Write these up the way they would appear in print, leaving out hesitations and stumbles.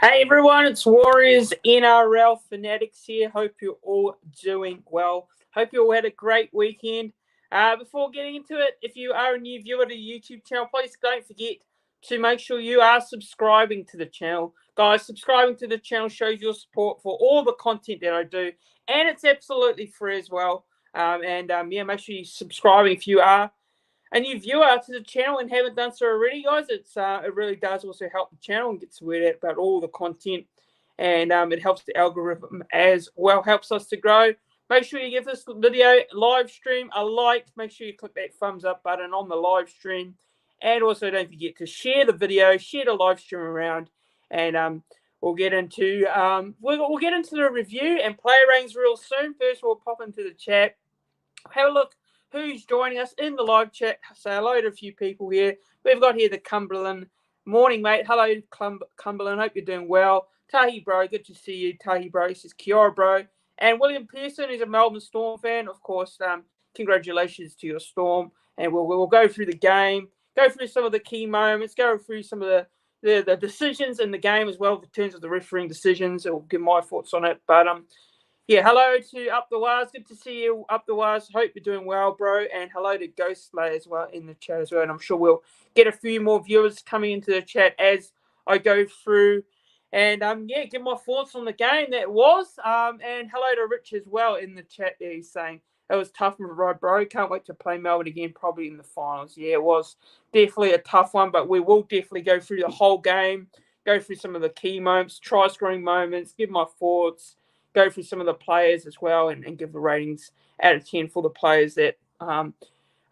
Hey everyone, it's Warriors NRL Fanatics here. Hope you're all doing well. Hope you all had a great weekend. Before getting into it, if you are a new viewer to the YouTube channel, please don't forget to make sure you are subscribing to the channel. Guys, subscribing to the channel shows your support for all the content that I do, and it's absolutely free as well. Make sure you subscribe if you are a new viewer to the channel and haven't done so already, guys. It really does also help the channel and gets the word out about all the content, and it helps the algorithm as well, helps us to grow. Make sure you give this video live stream a like. Make sure you click that thumbs up button on the live stream, and also don't forget to share the video, share the live stream around, and we'll get into we'll get into the review and player ratings real soon. First, we'll pop into the chat, have a look who's joining us in the live chat. Say hello to a few people here. We've got here the Cumberland. Morning, mate. Hello, Cumberland. Hope you're doing well. Tahi, bro. Good to see you. Tahi, bro. This is Kia, bro. And William Pearson is a Melbourne Storm fan. Of course, congratulations to your Storm. And we'll go through the game, go through some of the key moments, go through some of the decisions in the game as well in terms of the refereeing decisions. I'll give my thoughts on it. But yeah, hello to Up the Wires. Good to see you, Up the Wires. Hope you're doing well, bro. And hello to Ghost Slayer as well in the chat as well. And I'm sure we'll get a few more viewers coming into the chat as I go through. And give my thoughts on the game that was. And hello to Rich as well in the chat there. He's saying it was tough, bro. Can't wait to play Melbourne again, probably in the finals. Yeah, it was definitely a tough one, but we will definitely go through the whole game, go through some of the key moments, try-scoring moments, give my thoughts, go through some of the players as well, and give the ratings out of 10 for the players that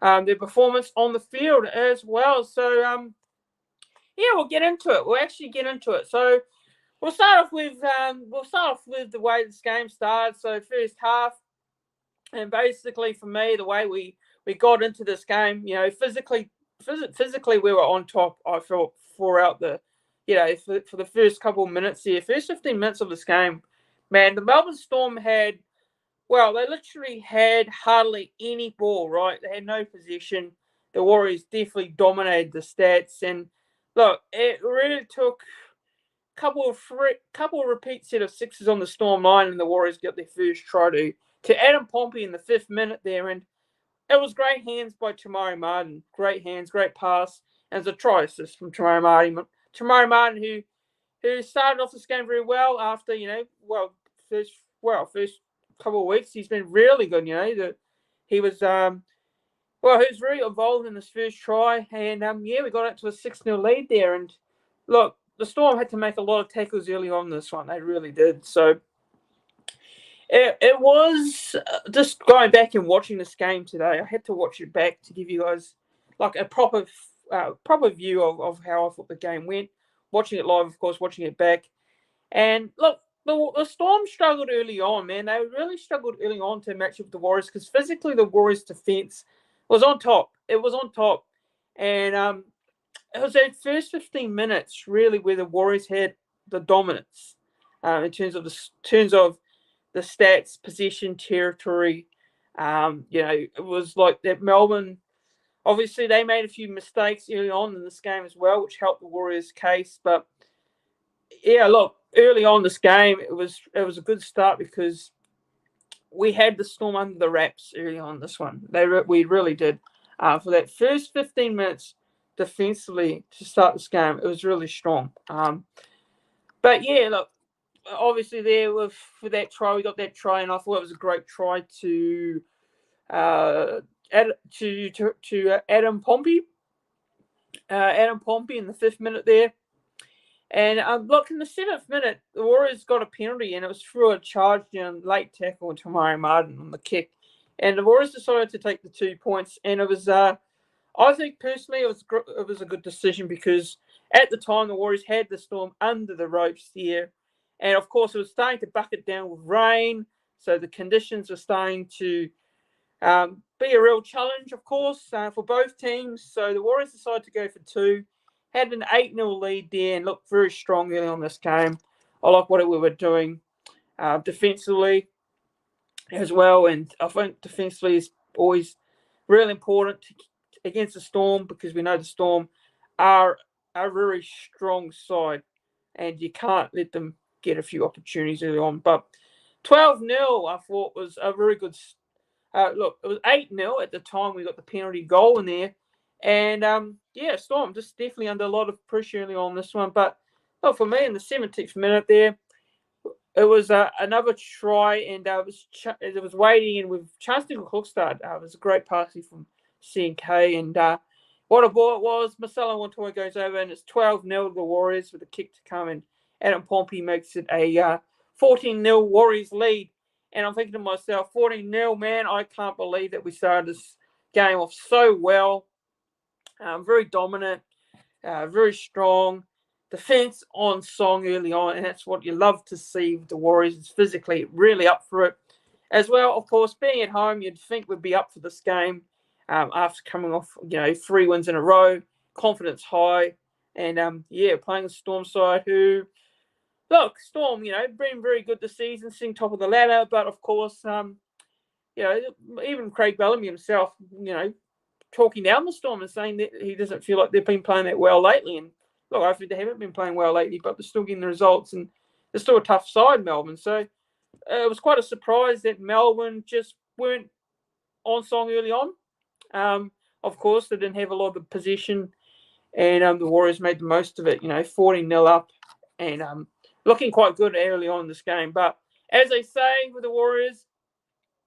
their performance on the field as well. So we'll get into it. We'll actually get into it. So we'll start off with the way this game started. So first half, and basically for me, the way we got into this game, physically we were on top. I felt throughout the, for the first couple of minutes here, first 15 minutes of this game. Man, the Melbourne Storm they literally had hardly any ball, right? They had no possession. The Warriors definitely dominated the stats. And look, it really took a couple of repeat set of sixes on the Storm line, and the Warriors got their first try to Adam Pompey in the 5th minute there. And it was great hands by Tamari Martin. Great hands, great pass. And it was a try assist from Tamari Martin. Tamari Martin, who started off this game very well after, first couple of weeks. He's been really good, he was very involved in this first try. And, we got up to a 6-0 lead there. And, look, the Storm had to make a lot of tackles early on this one. They really did. So it was just going back and watching this game today. I had to watch it back to give you guys, like, a proper view of how I thought the game went. Watching it live, of course, watching it back. And look, the Storm struggled early on, man. They really struggled early on to match up with the Warriors because physically the Warriors' defense was on top. It was on top. And it was that first 15 minutes really where the Warriors had the dominance in terms of the stats, possession, territory. It was like that Melbourne. Obviously, they made a few mistakes early on in this game as well, which helped the Warriors' case. But yeah, look, early on this game, it was a good start because we had the Storm under the wraps early on this one. We really did. For that first 15 minutes defensively to start this game, it was really strong. But yeah, look, obviously for that try, we got that try, and I thought it was a great try to Adam Pompey. Adam Pompey in the 5th minute there. And look, in the 7th minute, the Warriors got a penalty, and it was through a charge down, late tackle to Tamari Martin on the kick. And the Warriors decided to take the 2 points, and it was, I think personally, it was a good decision because at the time the Warriors had the Storm under the ropes there, and of course it was starting to bucket down with rain, so the conditions were starting to be a real challenge, of course, for both teams. So the Warriors decided to go for 2. Had an 8-0 lead there and looked very strong early on this game. I like what we were doing defensively as well. And I think defensively is always really important against the Storm because we know the Storm are a very strong side. and you can't let them get a few opportunities early on. But 12-0, I thought, was a very good. Look, it was 8-0 at the time. We got the penalty goal in there, and Storm just definitely under a lot of pressure early on this one. But look, for me, in the 17th minute there, it was another try, and it was waiting, and with chance to hook start. It was a great pass from CNK, and what a ball it was. Marcelo Montoya goes over, and it's 12-0 to the Warriors with a kick to come, and Adam Pompey makes it a 14-0 Warriors lead. And I'm thinking to myself, 14-0, man, I can't believe that we started this game off so well. Very dominant, very strong. Defense on song early on, and that's what you love to see with the Warriors. It's physically really up for it. As well, of course, being at home, you'd think we'd be up for this game after coming off, 3 wins in a row, confidence high, and playing a Storm side who, look, Storm, been very good this season, sitting top of the ladder, but of course, even Craig Bellamy himself, talking down the Storm and saying that he doesn't feel like they've been playing that well lately. And look, I think they haven't been playing well lately, but they're still getting the results, and they're still a tough side, Melbourne. So it was quite a surprise that Melbourne just weren't on song early on. Of course, they didn't have a lot of the possession, and the Warriors made the most of it, 14-0 up, and looking quite good early on in this game. But as they say with the Warriors,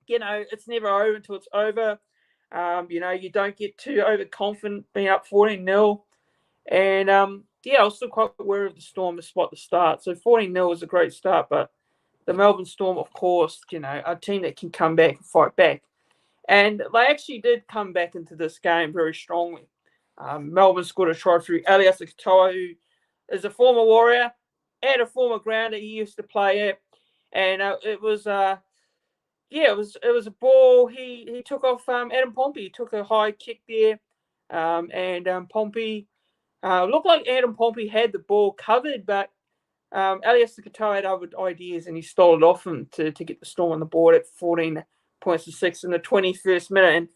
it's never over until it's over. You don't get too overconfident being up 14-0. And, I was still quite aware of the Storm to spot the start. So 14-0 was a great start, but the Melbourne Storm, of course, a team that can come back and fight back. And they actually did come back into this game very strongly. Melbourne scored a try through Elias Katoa, who is a former Warrior and a former grounder he used to play at. And it was a ball. He took off Adam Pompey. He took a high kick there, and Pompey looked like Adam Pompey had the ball covered, but Elias Katoa had other ideas, and he stole it off him to get the Storm on the board at 14 points to 6 in the 21st minute. And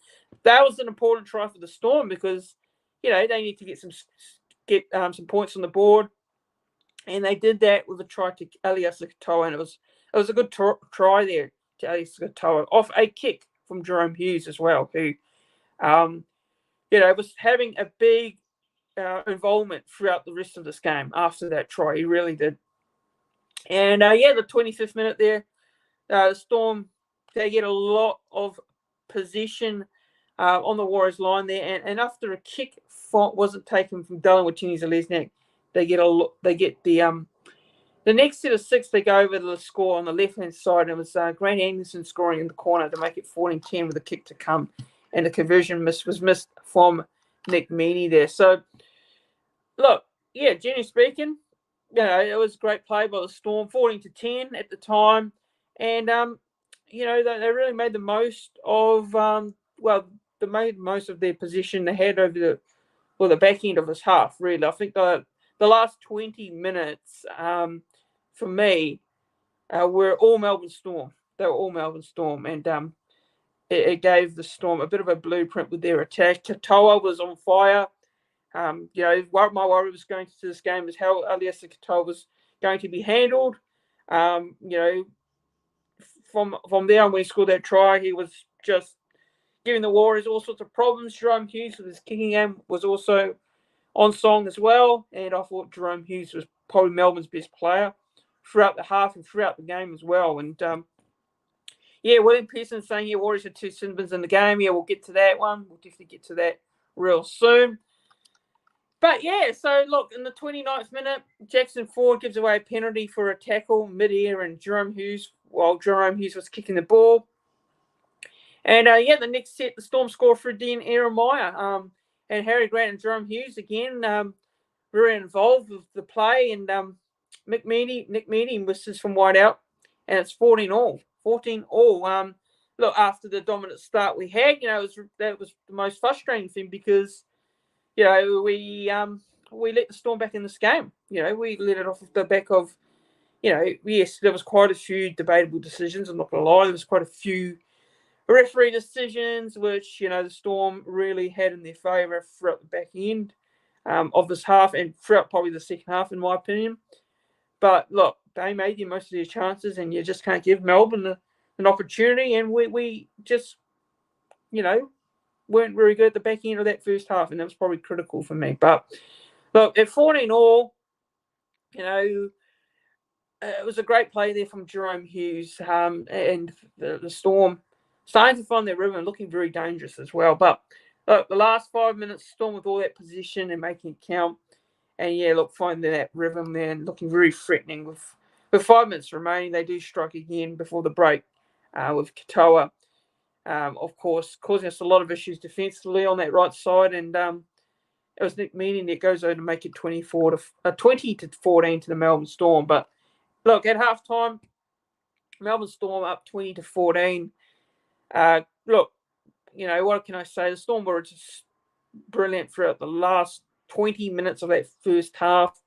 that was an important try for the Storm because they need to get some points on the board, and they did that with a try to Elias Katoa, and it was a good try there to Elias Katoa off a kick from Jerome Hughes as well, who was having a big involvement throughout the rest of this game after that try. He really did. And the 25th minute there, the Storm, they get a lot of position on the Warriors line there, and after a kick wasn't taken from Dylan Watini-Zalesnik, they get the next set of 6. They go over to the score on the left hand side, and it was Grant Anderson scoring in the corner to make it 14-10 with a kick to come, and the conversion was missed from Nick Meaney there. So look, generally speaking, it was a great play by the Storm, 14-10 at the time, and they really made the most of they made most of their position they had over the back end of this half. Really, I think the last 20 minutes for me were all Melbourne Storm. They were all Melbourne Storm, and it gave the Storm a bit of a blueprint with their attack. Katoa was on fire. What my worry was going into this game is how Elias Katoa was going to be handled. From there on, when he scored that try, he was just giving the Warriors all sorts of problems. Jerome Hughes with his kicking game was also on song as well, and I thought Jerome Hughes was probably Melbourne's best player throughout the half and throughout the game as well. And William Pearson saying Warriors had 2 sin bins in the game. We'll get to that one. We'll definitely get to that real soon. But so look, in the 29th minute, Jackson Ford gives away a penalty for a tackle mid-air, and Jerome Hughes was kicking the ball. And the next set, the Storm score for Dean Eremaya. And Harry Grant and Jerome Hughes again very involved with the play, and Nick Meaney misses from wide out, and it's 14-all. 14-all. Look, after the dominant start we had, that was the most frustrating thing because we let the Storm back in this game. We let it off the back of, yes, there was quite a few debatable decisions. I'm not going to lie, there was quite a few referee decisions which the Storm really had in their favour throughout the back end of this half and throughout probably the second half, in my opinion. But look, they made you most of their chances, and you just can't give Melbourne an opportunity. And we just, weren't very good at the back end of that first half, and that was probably critical for me. But look, at 14-all, it was a great play there from Jerome Hughes, and the Storm starting to find their rhythm and looking very dangerous as well. But look, the last 5 minutes, Storm with all that position and making it count. And finding that rhythm there and looking very threatening. With 5 minutes remaining, they do strike again before the break with Katoa, of course, causing us a lot of issues defensively on that right side. And it was Nick Meaney that goes over to make it 20 to 14 to the Melbourne Storm. But look, at halftime, Melbourne Storm up 20 to 14. Look, what can I say? The Storm were just brilliant throughout the last 20 minutes of that first half.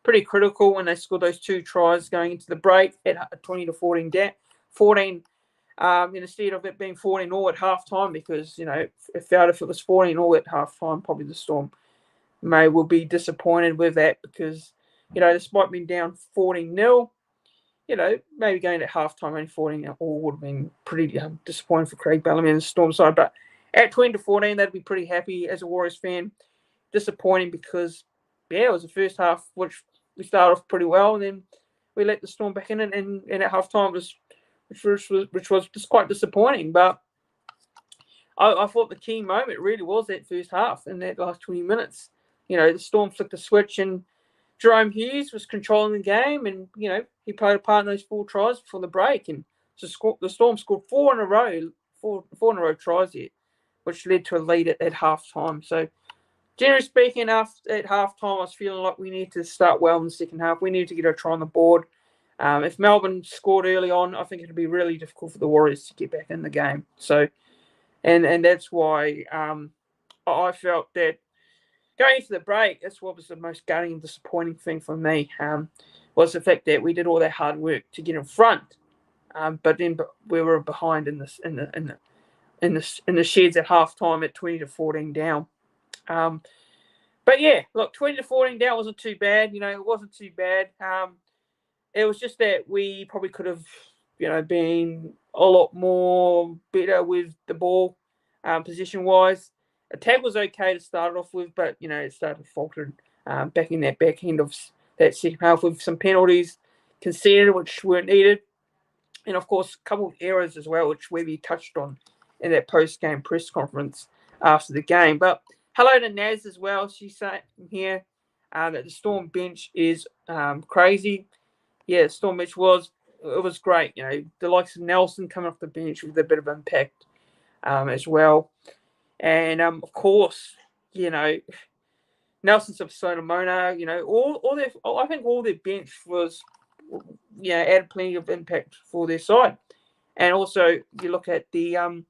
Pretty critical when they scored those 2 tries going into the break at 20 to 14 down. 14 instead of it being 14-all at halftime, because if it was 14-all at halftime, probably the Storm will be disappointed with that, because despite being down 14-0, maybe going at halftime only 14-all would have been pretty disappointing for Craig Bellamy and the Storm side. But at 20 to 14, they'd be pretty happy as a Warriors fan. Disappointing because, it was the first half which we started off pretty well, and then we let the Storm back in, and at halftime which was just quite disappointing. But I thought the key moment really was that first half in that last 20 minutes. The Storm flicked the switch, and Jerome Hughes was controlling the game, and he played a part in those 4 tries before the break, and so the Storm scored 4 in a row tries here, which led to a lead at halftime. So, generally speaking, at halftime, I was feeling like we need to start well in the second half. We need to get a try on the board. If Melbourne scored early on, I think it would be really difficult for the Warriors to get back in the game. So, and that's why I felt that going into the break, that's what was the most gutting and disappointing thing for me, was the fact that we did all that hard work to get in front, but then we were behind in the sheds at halftime at 20 to 14 down. But yeah, look, 20 to 14 down wasn't too bad. It wasn't too bad. It was just that we probably could have, been a lot more better with the ball, position-wise. Attack was okay to start off with, but, it started faltering back in that back end of that second half with some penalties conceded, which weren't needed. And, of course, a couple of errors as well, which Webby touched on in that post-game press conference after the game. But hello to Naz as well. She's saying here that the Storm bench is crazy. Yeah, the Storm bench was great. The likes of Nelson coming off the bench with a bit of impact as well. And, of course, Nelson Sonomona, I think all their bench was, added plenty of impact for their side. And also, you look at the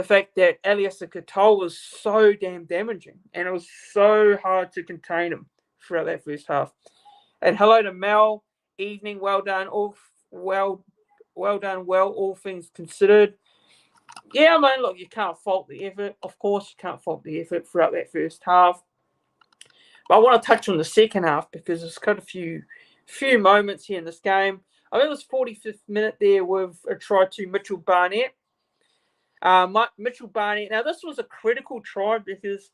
fact that Elias Katoa was so damn damaging, and it was so hard to contain him throughout that first half. And hello to Mel. Evening, well done. All things considered. Yeah, look, you can't fault the effort. Of course, you can't fault the effort throughout that first half. But I want to touch on the second half, because there's got a few moments here in this game. I think it was 45th minute there with a try to Mitchell Barnett. Mitchell Barnett. Now, this was a critical try, because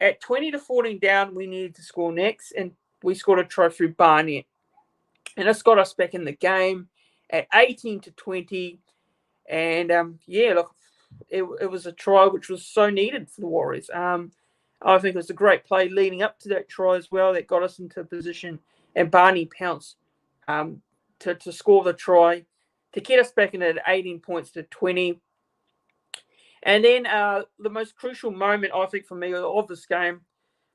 at 20 to 14 down, we needed to score next, and we scored a try through Barnett. And this got us back in the game at 18 to 20. And, look, it was a try which was so needed for the Warriors. I think it was a great play leading up to that try as well that got us into a position, and Barney pounced to score the try to get us back in at 18 points to 20. And then the most crucial moment, I think, for me of this game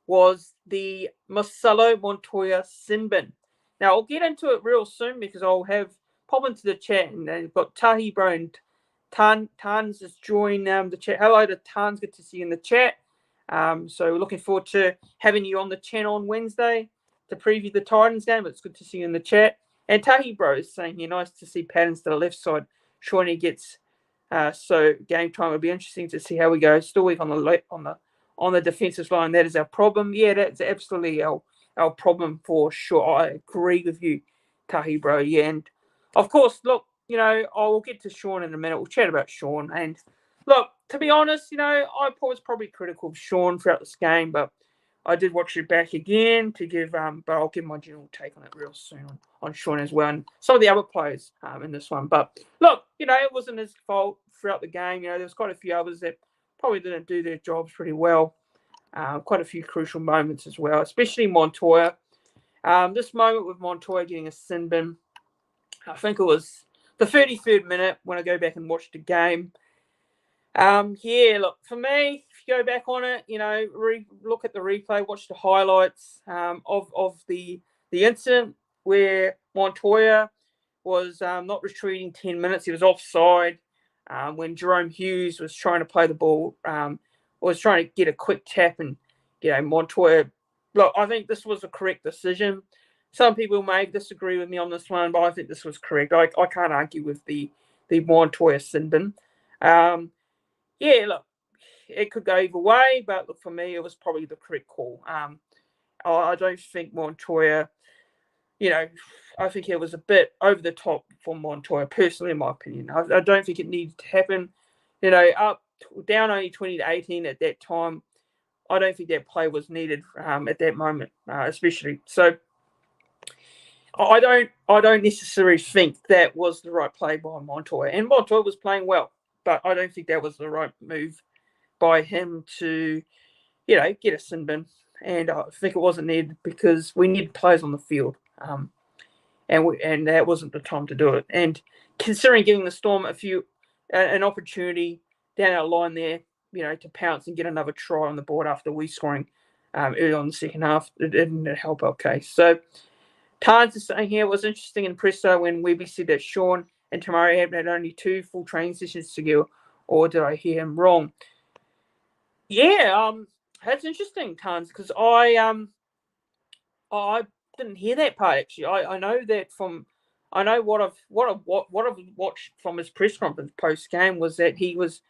was the Marcelo Montoya sin bin. Now, I'll get into it real soon, because I'll pop into the chat, and they've got Tahi Bro and Tans has joined the chat. Hello to Tans, good to see you in the chat. So we're looking forward to having you on the channel on Wednesday to preview the Titans game. It's good to see you in the chat. And Tahi Bro is saying here, nice to see patterns to the left side. Shawnee gets so game time will be interesting to see how we go. Still weak on the defensive line. That is our problem. Yeah, that's absolutely our problem for sure. I agree with you, Tahi, bro. Yeah, and of course, look, I will get to Sean in a minute. We'll chat about Sean. And look, to be honest, I was probably critical of Sean throughout this game, but I did watch it back again to give, but I'll give my general take on it real soon on Sean as well and some of the other players in this one. But look, it wasn't his fault throughout the game. There's quite a few others that probably didn't do their jobs pretty well. Quite a few crucial moments as well, especially Montoya. This moment with Montoya getting a sin bin, I think it was the 33rd minute when I go back and watch the game. Look, for me, if you go back on it, look at the replay, watch the highlights of the incident where Montoya was not retreating 10 minutes. He was offside when Jerome Hughes was trying to play the ball, was trying to get a quick tap, and Montoya. Look, I think this was a correct decision. Some people may disagree with me on this one, but I think this was correct. I can't argue with the Montoya sin bin. Look, it could go either way, but look, for me, it was probably the correct call. I don't think Montoya, I think it was a bit over the top for Montoya, personally, in my opinion. I don't think it needed to happen. Down only 20-18 at that time. I don't think that play was needed at that moment, especially. So I don't necessarily think that was the right play by Montoya. And Montoya was playing well, but I don't think that was the right move by him to, get a sin bin. And I think it wasn't needed because we need players on the field. And that wasn't the time to do it. And considering giving the Storm an opportunity down our line there, to pounce and get another try on the board after we scoring early on the second half, it didn't help our case. So Tarns is saying here, it was interesting in Presto when Webby said that Sean and Tamari had only 2 full training sessions together, or did I hear him wrong? Yeah, that's interesting, Tarns, because I didn't hear that part actually. I know that what I've watched from his press conference post game was that he was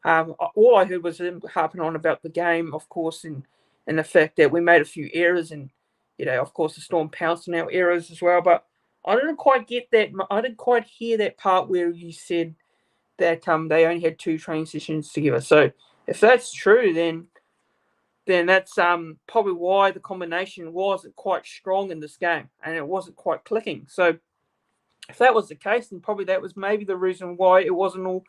all I heard was him harping on about the game, of course, and the fact that we made a few errors, and of course, the Storm pounced on our errors as well. But I didn't quite get that. I didn't quite hear that part where you said that they only had 2 training sessions together. So if that's true, then that's probably why the combination wasn't quite strong in this game, and it wasn't quite clicking. So if that was the case, then probably that was maybe the reason why it wasn't all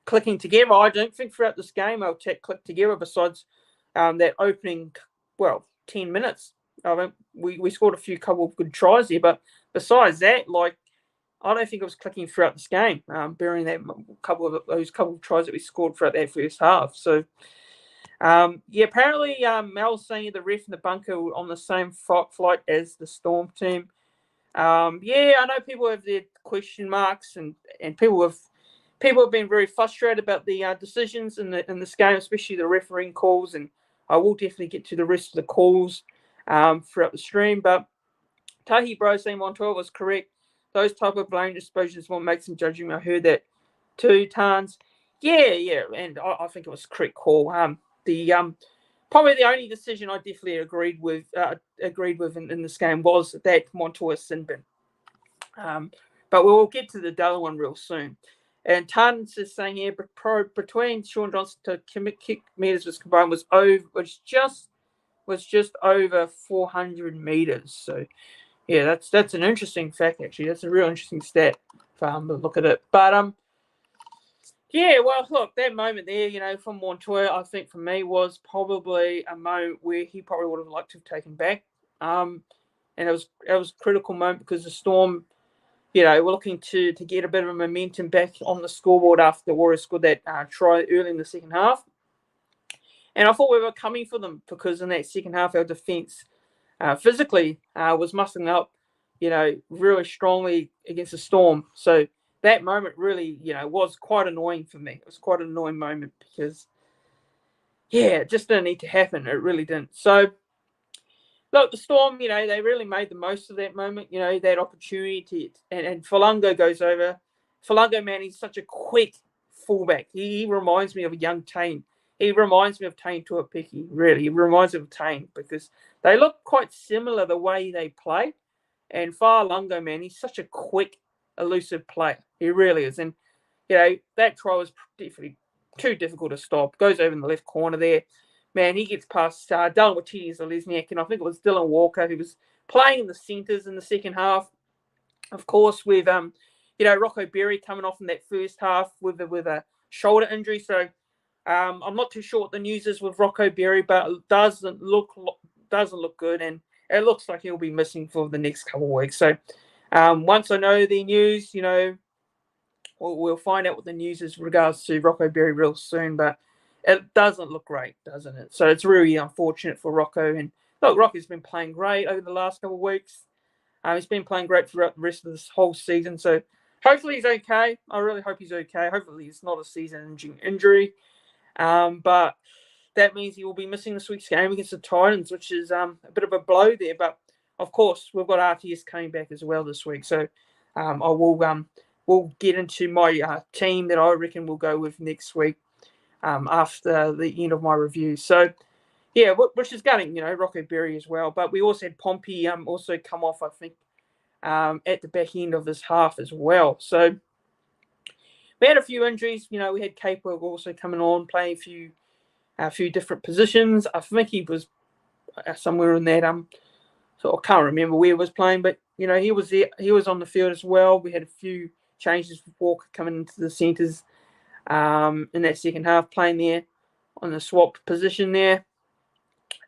clicking together. I don't think throughout this game our tech clicked together besides that opening, 10 minutes. I mean, we scored a couple of good tries there, but besides that, I don't think it was clicking throughout this game, bearing that couple of tries that we scored throughout that first half. So, apparently Mel's saying the ref in the bunker were on the same flight as the Storm team. I know people have their question marks, and people have been very frustrated about the decisions in this game, especially the refereeing calls, and I will definitely get to the rest of the calls throughout the stream. But Tahi Bro saying Montoya was correct. Those type of blame disposals will make some judging. I heard that too, Tans. Yeah, and I think it was a correct call. Probably the only decision I definitely agreed with in this game was that Montoya sin bin. But we'll get to the other one real soon. And Tans is saying here, between Sean Johnson to kick meters was combined was just over 400 meters. So yeah, that's an interesting fact actually. That's a real interesting stat to look at it. But look, that moment there, from Montoya, I think for me was probably a moment where he probably would have liked to have taken back. And it was a critical moment because the Storm, we're looking to get a bit of momentum back on the scoreboard after the Warriors scored that try early in the second half. And I thought we were coming for them because in that second half, our defence physically was muscling up, really strongly against the Storm. So that moment really, was quite annoying for me. It was quite an annoying moment because, it just didn't need to happen. It really didn't. So, look, the Storm, they really made the most of that moment, that opportunity. And Falungo goes over. Falungo, man, he's such a quick fullback. He reminds me of a young Tane. He reminds me of Tane Tuapiki, really. He reminds me of Tane because they look quite similar the way they play. And Farlungo, man, he's such a quick, elusive player. He really is. And, that try was definitely too difficult to stop. Goes over in the left corner there. Man, he gets past Dylan Watini-Zelezniak, and I think it was Dylan Walker who was playing in the centres in the second half. Of course, with Rocco Berry coming off in that first half with a shoulder injury. So I'm not too sure what the news is with Rocco Berry, but it doesn't look good, and it looks like he'll be missing for the next couple of weeks. So once I know the news, we'll find out what the news is with regards to Rocco Berry real soon. But it doesn't look great, doesn't it? So it's really unfortunate for Rocco. And look, Rocco's been playing great over the last couple of weeks. He's been playing great throughout the rest of this whole season. So hopefully he's okay. I really hope he's okay. Hopefully it's not a season-ending injury. But that means he will be missing this week's game against the Titans, which is a bit of a blow there. But, of course, we've got RTS coming back as well this week. So we'll get into my team that I reckon we'll go with next week after the end of my review. So, yeah, which is gutting, Rocco Berry as well. But we also had Pompey also come off, I think, at the back end of this half as well. So we had a few injuries. We had Cape also coming on, playing a few different positions. I think he was somewhere in that. So I can't remember where he was playing, but he was there. He was on the field as well. We had a few changes with Walker coming into the centres in that second half, playing there on the swap position there.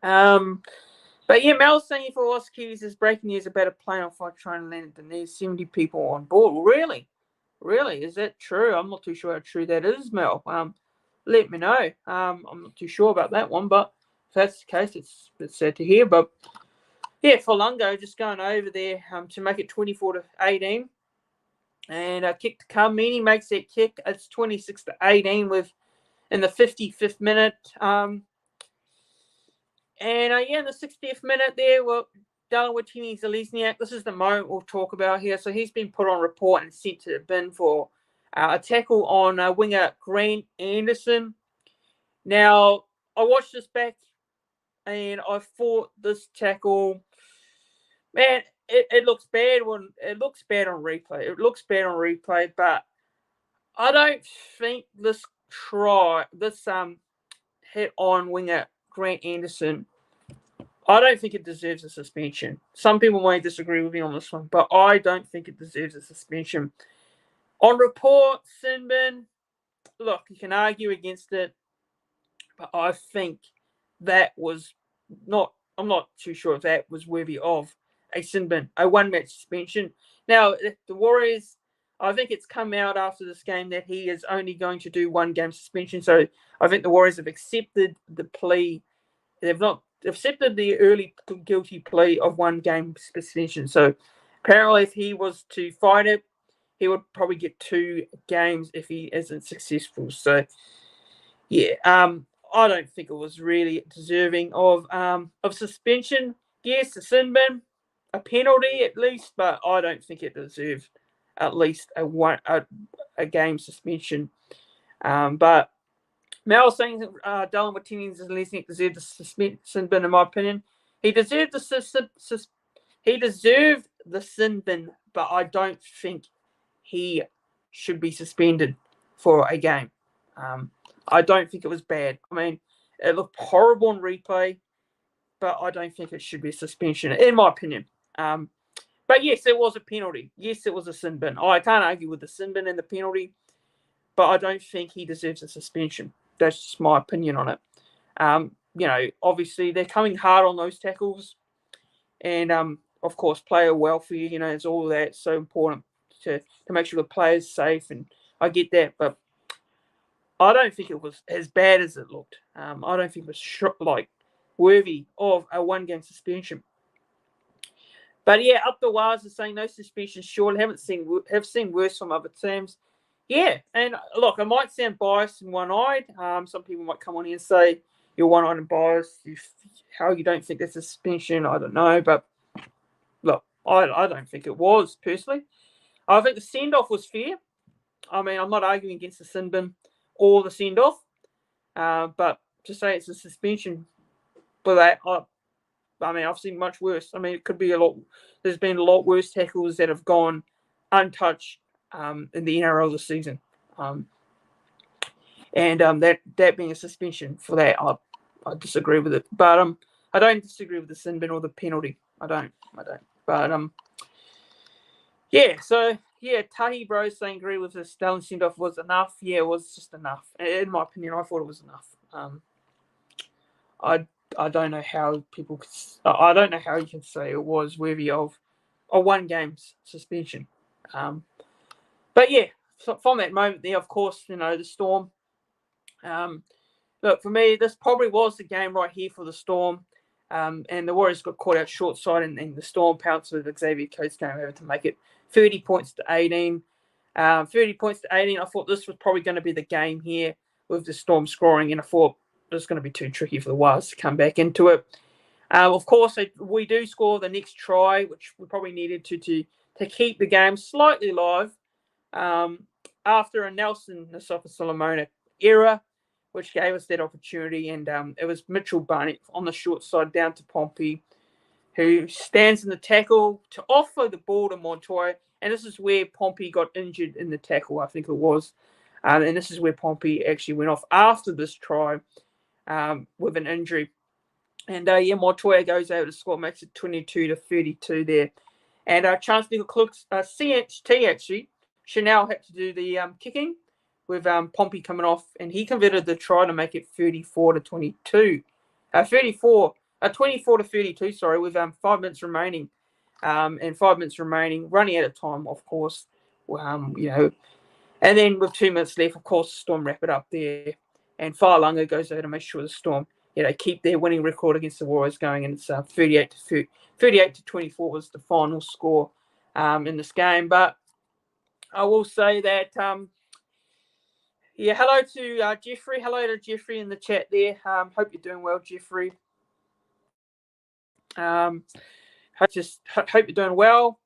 But yeah, Mel's saying for us Kiwis is breaking news about a plane on flight trying to land at the near 70 people on board. Really? Is that true? I'm not too sure how true that is, Mel. Let me know. I'm not too sure about that one, but if that's the case, it's sad to hear. But yeah, Falungo just going over there to make it 24-18, and kick to come. Meany makes that kick. It's 26-18 in the 55th minute. And in the 60th minute there, Dylan Watini-Zelezniak, this is the moment we'll talk about here. So he's been put on report and sent to the bin for a tackle on winger Grant Anderson. Now, I watched this back and I thought this tackle, man, it looks bad on replay. It looks bad on replay, but I don't think this hit on winger Grant Anderson, I don't think it deserves a suspension. Some people may disagree with me on this one, but I don't think it deserves a suspension. On report, Sinbin, look, you can argue against it, but I think that was not, I'm not too sure if that was worthy of a Sinbin, a one-match suspension. Now, the Warriors, I think it's come out after this game that he is only going to do one-game suspension. So I think the Warriors have accepted the plea. They've not accepted the early guilty plea of one-game suspension. So apparently if he was to fight it, he would probably get 2 games if he isn't successful. So, yeah, I don't think it was really deserving of suspension. Yes, a sin bin, a penalty at least, but I don't think it deserved at least a game suspension. But Mel saying Dylan Watini-Zelezniak deserved the sin bin, in my opinion. He deserved the sin bin, but I don't think he should be suspended for a game. I don't think it was bad. I mean, it looked horrible on replay, but I don't think it should be a suspension, in my opinion. But yes, it was a penalty. Yes, it was a sin bin. I can't argue with the sin bin and the penalty, but I don't think he deserves a suspension. That's just my opinion on it. Obviously they're coming hard on those tackles, and of course, player welfare. It's all that so important to make sure the player's safe, and I get that, but I don't think it was as bad as it looked. I don't think it was worthy of a one-game suspension. But yeah, up the wires are saying no suspension. Surely have seen worse from other teams. Yeah, and look, I might sound biased and one-eyed. Some people might come on here and say you're one-eyed and biased. How you don't think that's a suspension, I don't know. But look, I don't think it was, personally. I think the send-off was fair. I mean, I'm not arguing against the sin bin or the send-off. But to say it's a suspension for that, I mean, I've seen much worse. I mean, it could be a lot. There's been a lot worse tackles that have gone untouched in the NRL this season. And that being a suspension for that, I disagree with it. But I don't disagree with the sin bin or the penalty. I don't. But yeah. So yeah, Tahi bro saying agree with the Stalin send off was enough. Yeah, it was just enough. In my opinion, I thought it was enough. I don't know how people. I don't know how you can say it was worthy of a one game suspension. But yeah, so from that moment there, of course, the Storm. Look, for me, this probably was the game right here for the Storm. And the Warriors got caught out short side, and the Storm pounced with Xavier Coates game over to make it 30 points to 18. 30 points to 18. I thought this was probably going to be the game here with the Storm scoring, and I thought it was going to be too tricky for the Warriors to come back into it. Of course, we do score the next try, which we probably needed to keep the game slightly live after a Nelson Nasofa-Solomona error, which gave us that opportunity. And it was Mitchell Barnett on the short side down to Pompey, who stands in the tackle to offload the ball to Montoya. And this is where Pompey got injured in the tackle, I think it was. And this is where Pompey actually went off after this try with an injury. And Montoya goes over to score, makes it 22-32 there. And Chance Nickel-Cook's CHT actually, Chanel had to do the kicking with Pompey coming off, and he converted the try to make it 34-22. 24-32, sorry, with 5 minutes remaining. And 5 minutes remaining, running out of time, of course. And then with 2 minutes left, of course, the Storm wrap it up there. And Whaolunga goes over to make sure the Storm, keep their winning record against the Warriors going, and it's 38-24 was the final score in this game. But I will say that, hello to Jeffrey. Hello to Jeffrey in the chat there. Hope you're doing well, Jeffrey. Hope you're doing well.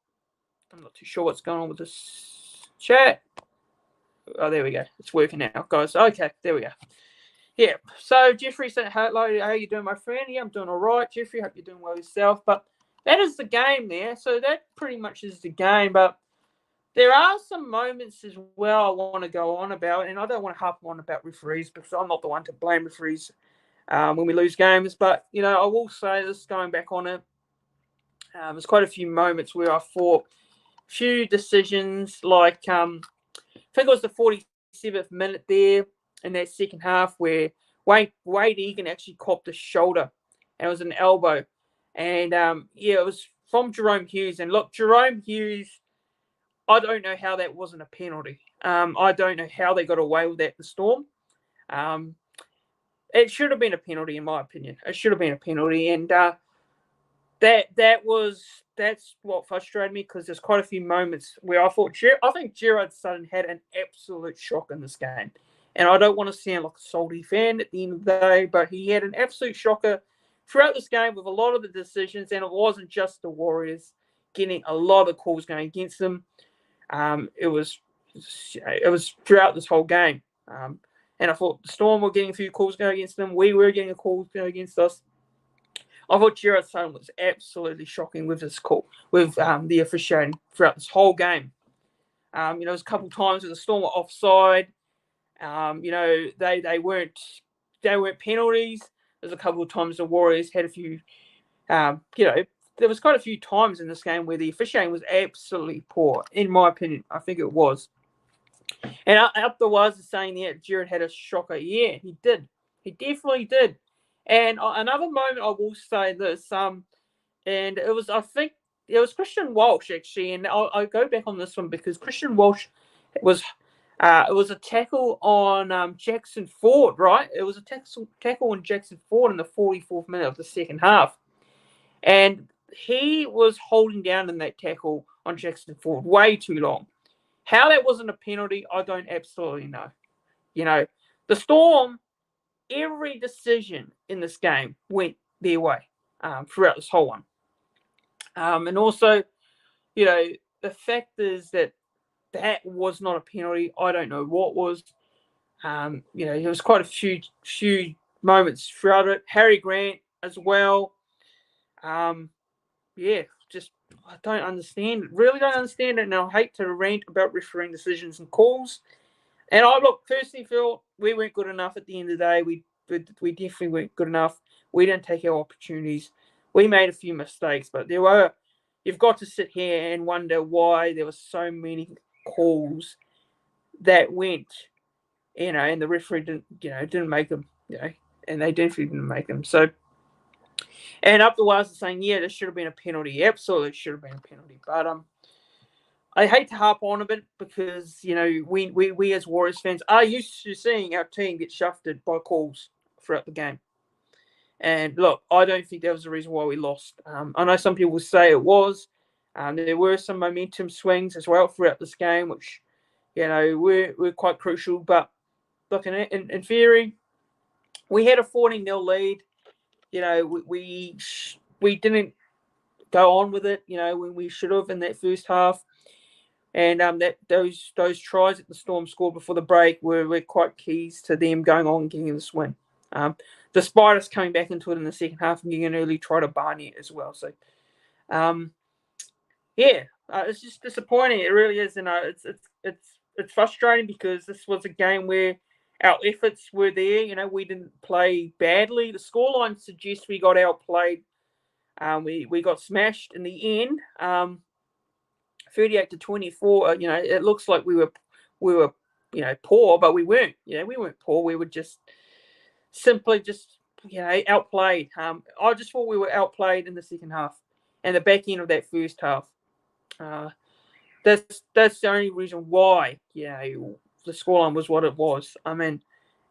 I'm not too sure what's going on with this chat. Oh, there we go. It's working now, guys. Okay, there we go. Yeah, so Jeffrey said, hello, how you doing, my friend? Yeah, I'm doing all right, Jeffrey. Hope you're doing well yourself. But that is the game there. So that pretty much is the game. But there are some moments as well I want to go on about, and I don't want to harp on about referees because I'm not the one to blame referees when we lose games. But, I will say this, going back on it, there's quite a few moments where I thought a few decisions, like I think it was the 47th minute there, in that second half where Wade Egan actually copped a shoulder, and it was an elbow. And, it was from Jerome Hughes. And look, Jerome Hughes, I don't know how that wasn't a penalty. I don't know how they got away with that, the Storm. It should have been a penalty, in my opinion. It should have been a penalty. And that's what frustrated me, because there's quite a few moments where I think Gerard Sutton had an absolute shock in this game. And I don't want to sound like a salty fan at the end of the day, but he had an absolute shocker throughout this game with a lot of the decisions, and it wasn't just the Warriors getting a lot of calls going against them. It was throughout this whole game. And I thought the Storm were getting a few calls going against them. We were getting a call going against us. I thought Gerard Sutton was absolutely shocking with this call, with the officiating throughout this whole game. There was a couple of times where the Storm were offside. They weren't penalties. There's a couple of times the Warriors had a few, there was quite a few times in this game where the officiating was absolutely poor, in my opinion. I think it was. And up the was saying that Gerard had a shocker. Yeah, he did. He definitely did. And another moment I will say this, and it was, I think, it was Christian Walsh, actually, and I'll go back on this one because Christian Walsh was... it was a tackle on Jackson Ford, right? It was a tackle on Jackson Ford in the 44th minute of the second half. And he was holding down in that tackle on Jackson Ford way too long. How that wasn't a penalty, I don't absolutely know. The Storm, every decision in this game went their way throughout this whole one. And also, the fact is that was not a penalty. I don't know what was. There was quite a few moments throughout it. Harry Grant as well. Yeah, just I don't understand. Really don't understand it, and I hate to rant about refereeing decisions and calls. And I personally feel we weren't good enough at the end of the day. We definitely weren't good enough. We didn't take our opportunities. We made a few mistakes, but there were. You've got to sit here and wonder why there were so many calls that went, and the referee didn't make them, and they definitely didn't make them. So, and up the wires are saying, yeah, there should have been a penalty. Absolutely should have been a penalty, but I hate to harp on a bit because we as Warriors fans are used to seeing our team get shafted by calls throughout the game. And look, I don't think that was the reason why we lost. I know some people say it was. There were some momentum swings as well throughout this game, which were quite crucial. But look, in theory, we had a 14-0 lead. We didn't go on with it. When we should have in that first half. And that those tries that the Storm scored before the break were quite keys to them going on and getting this win. Despite us coming back into it in the second half and getting an early try to Barnett as well. So, it's just disappointing. It really is, and it's frustrating because this was a game where our efforts were there. We didn't play badly. The scoreline suggests we got outplayed. We got smashed in the end. 38-24. It looks like we were poor, but we weren't. We weren't poor. We were just simply outplayed. I just thought we were outplayed in the second half and the back end of that first half. That's the only reason why the scoreline was what it was. I mean,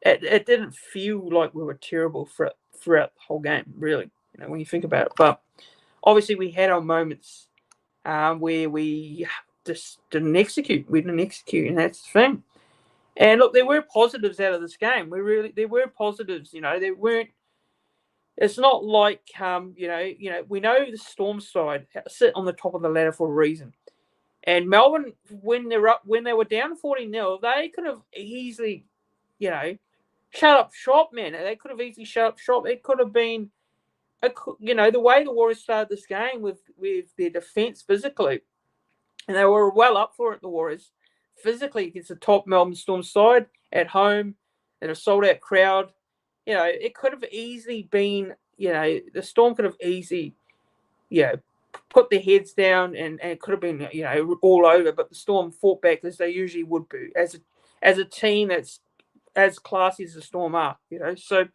it didn't feel like we were terrible throughout the whole game, really. When you think about it, but obviously we had our moments where we just didn't execute. We didn't execute, and that's the thing. And look, there were positives out of this game. There were positives. There weren't. It's not like we know the Storm side sit on the top of the ladder for a reason. And Melbourne, when they were down 40-0, they could have easily, shut up shop, man. They could have easily shut up shop. It could have been, the way the Warriors started this game with their defence physically, and they were well up for it, the Warriors, physically against the top Melbourne Storm side at home and a sold-out crowd. It could have easily been, the Storm could have easily, put their heads down and it could have been, all over. But the Storm fought back as they usually would be, as a team that's as classy as the Storm are. So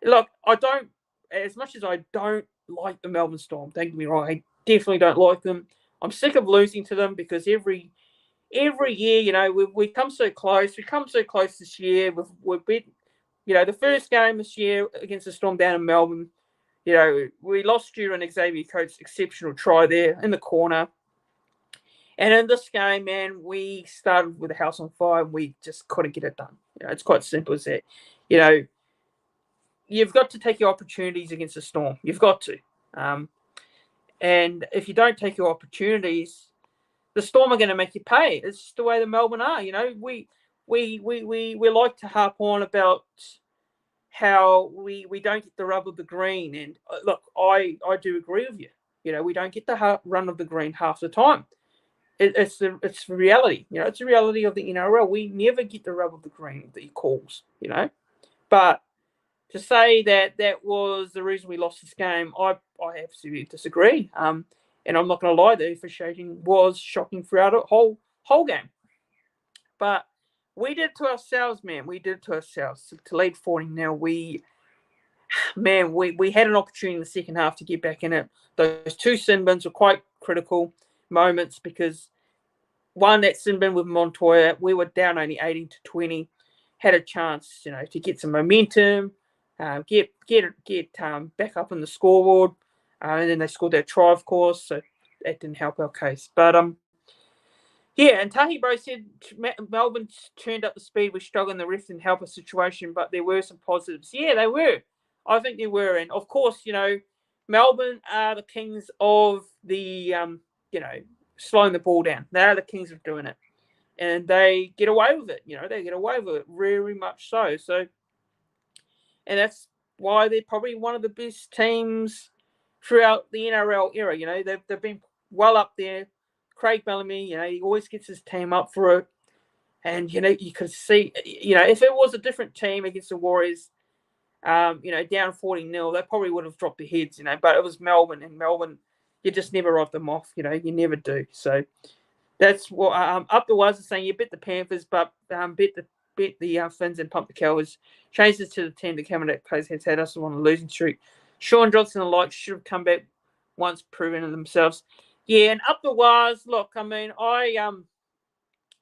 look, as much as I don't like the Melbourne Storm, don't get me wrong, I definitely don't like them. I'm sick of losing to them because every year, we come so close. We come so close this year. We've beat, the first game this year against the Storm down in Melbourne. We lost due to Xavier Coates' exceptional try there in the corner. And in this game, man, we started with the house on fire and we just couldn't get it done. It's quite simple as that. You've got to take your opportunities against the Storm. You've got to. And if you don't take your opportunities, the Storm are going to make you pay. It's just the way the Melbourne are. We like to harp on about how we don't get the rub of the green. And look, I do agree with you. We don't get the run of the green half the time. It's the reality. It's the reality of the NRL. We never get the rub of the green that he calls. But to say that was the reason we lost this game, I absolutely disagree. And I'm not going to lie, the officiating was shocking throughout the whole game. But we did it to ourselves, man. We did it to ourselves. To lead 40-0, we had an opportunity in the second half to get back in it. Those two sin bins were quite critical moments because one, that sin bin with Montoya, we were down only 18-20, had a chance, to get some momentum, get back up on the scoreboard, and then they scored that try, of course, so that didn't help our case. But and Tahi Bro said Melbourne turned up the speed. We struggled in the ref didn't help a situation, but there were some positives. Yeah, they were. I think there were, and of course, Melbourne are the kings of the slowing the ball down. They are the kings of doing it, and they get away with it. They get away with it very much so. So, and that's why they're probably one of the best teams throughout the NRL era. You know, they've been well up there. Craig Bellamy, you know, he always gets his team up for it. And, you know, you could see, you know, if it was a different team against the Warriors, you know, down 40-0, they probably would have dropped their heads, you know. But it was Melbourne, and Melbourne, you just never write them off, you know. You never do. So that's what up the was saying. You bet the Panthers, but bet the Finns and pump the Cowboys. Changed it to the team. The Cabinet players has had us on a losing streak. Sean Johnson and the like should have come back once proven themselves. Yeah, and up the was. Look, I mean,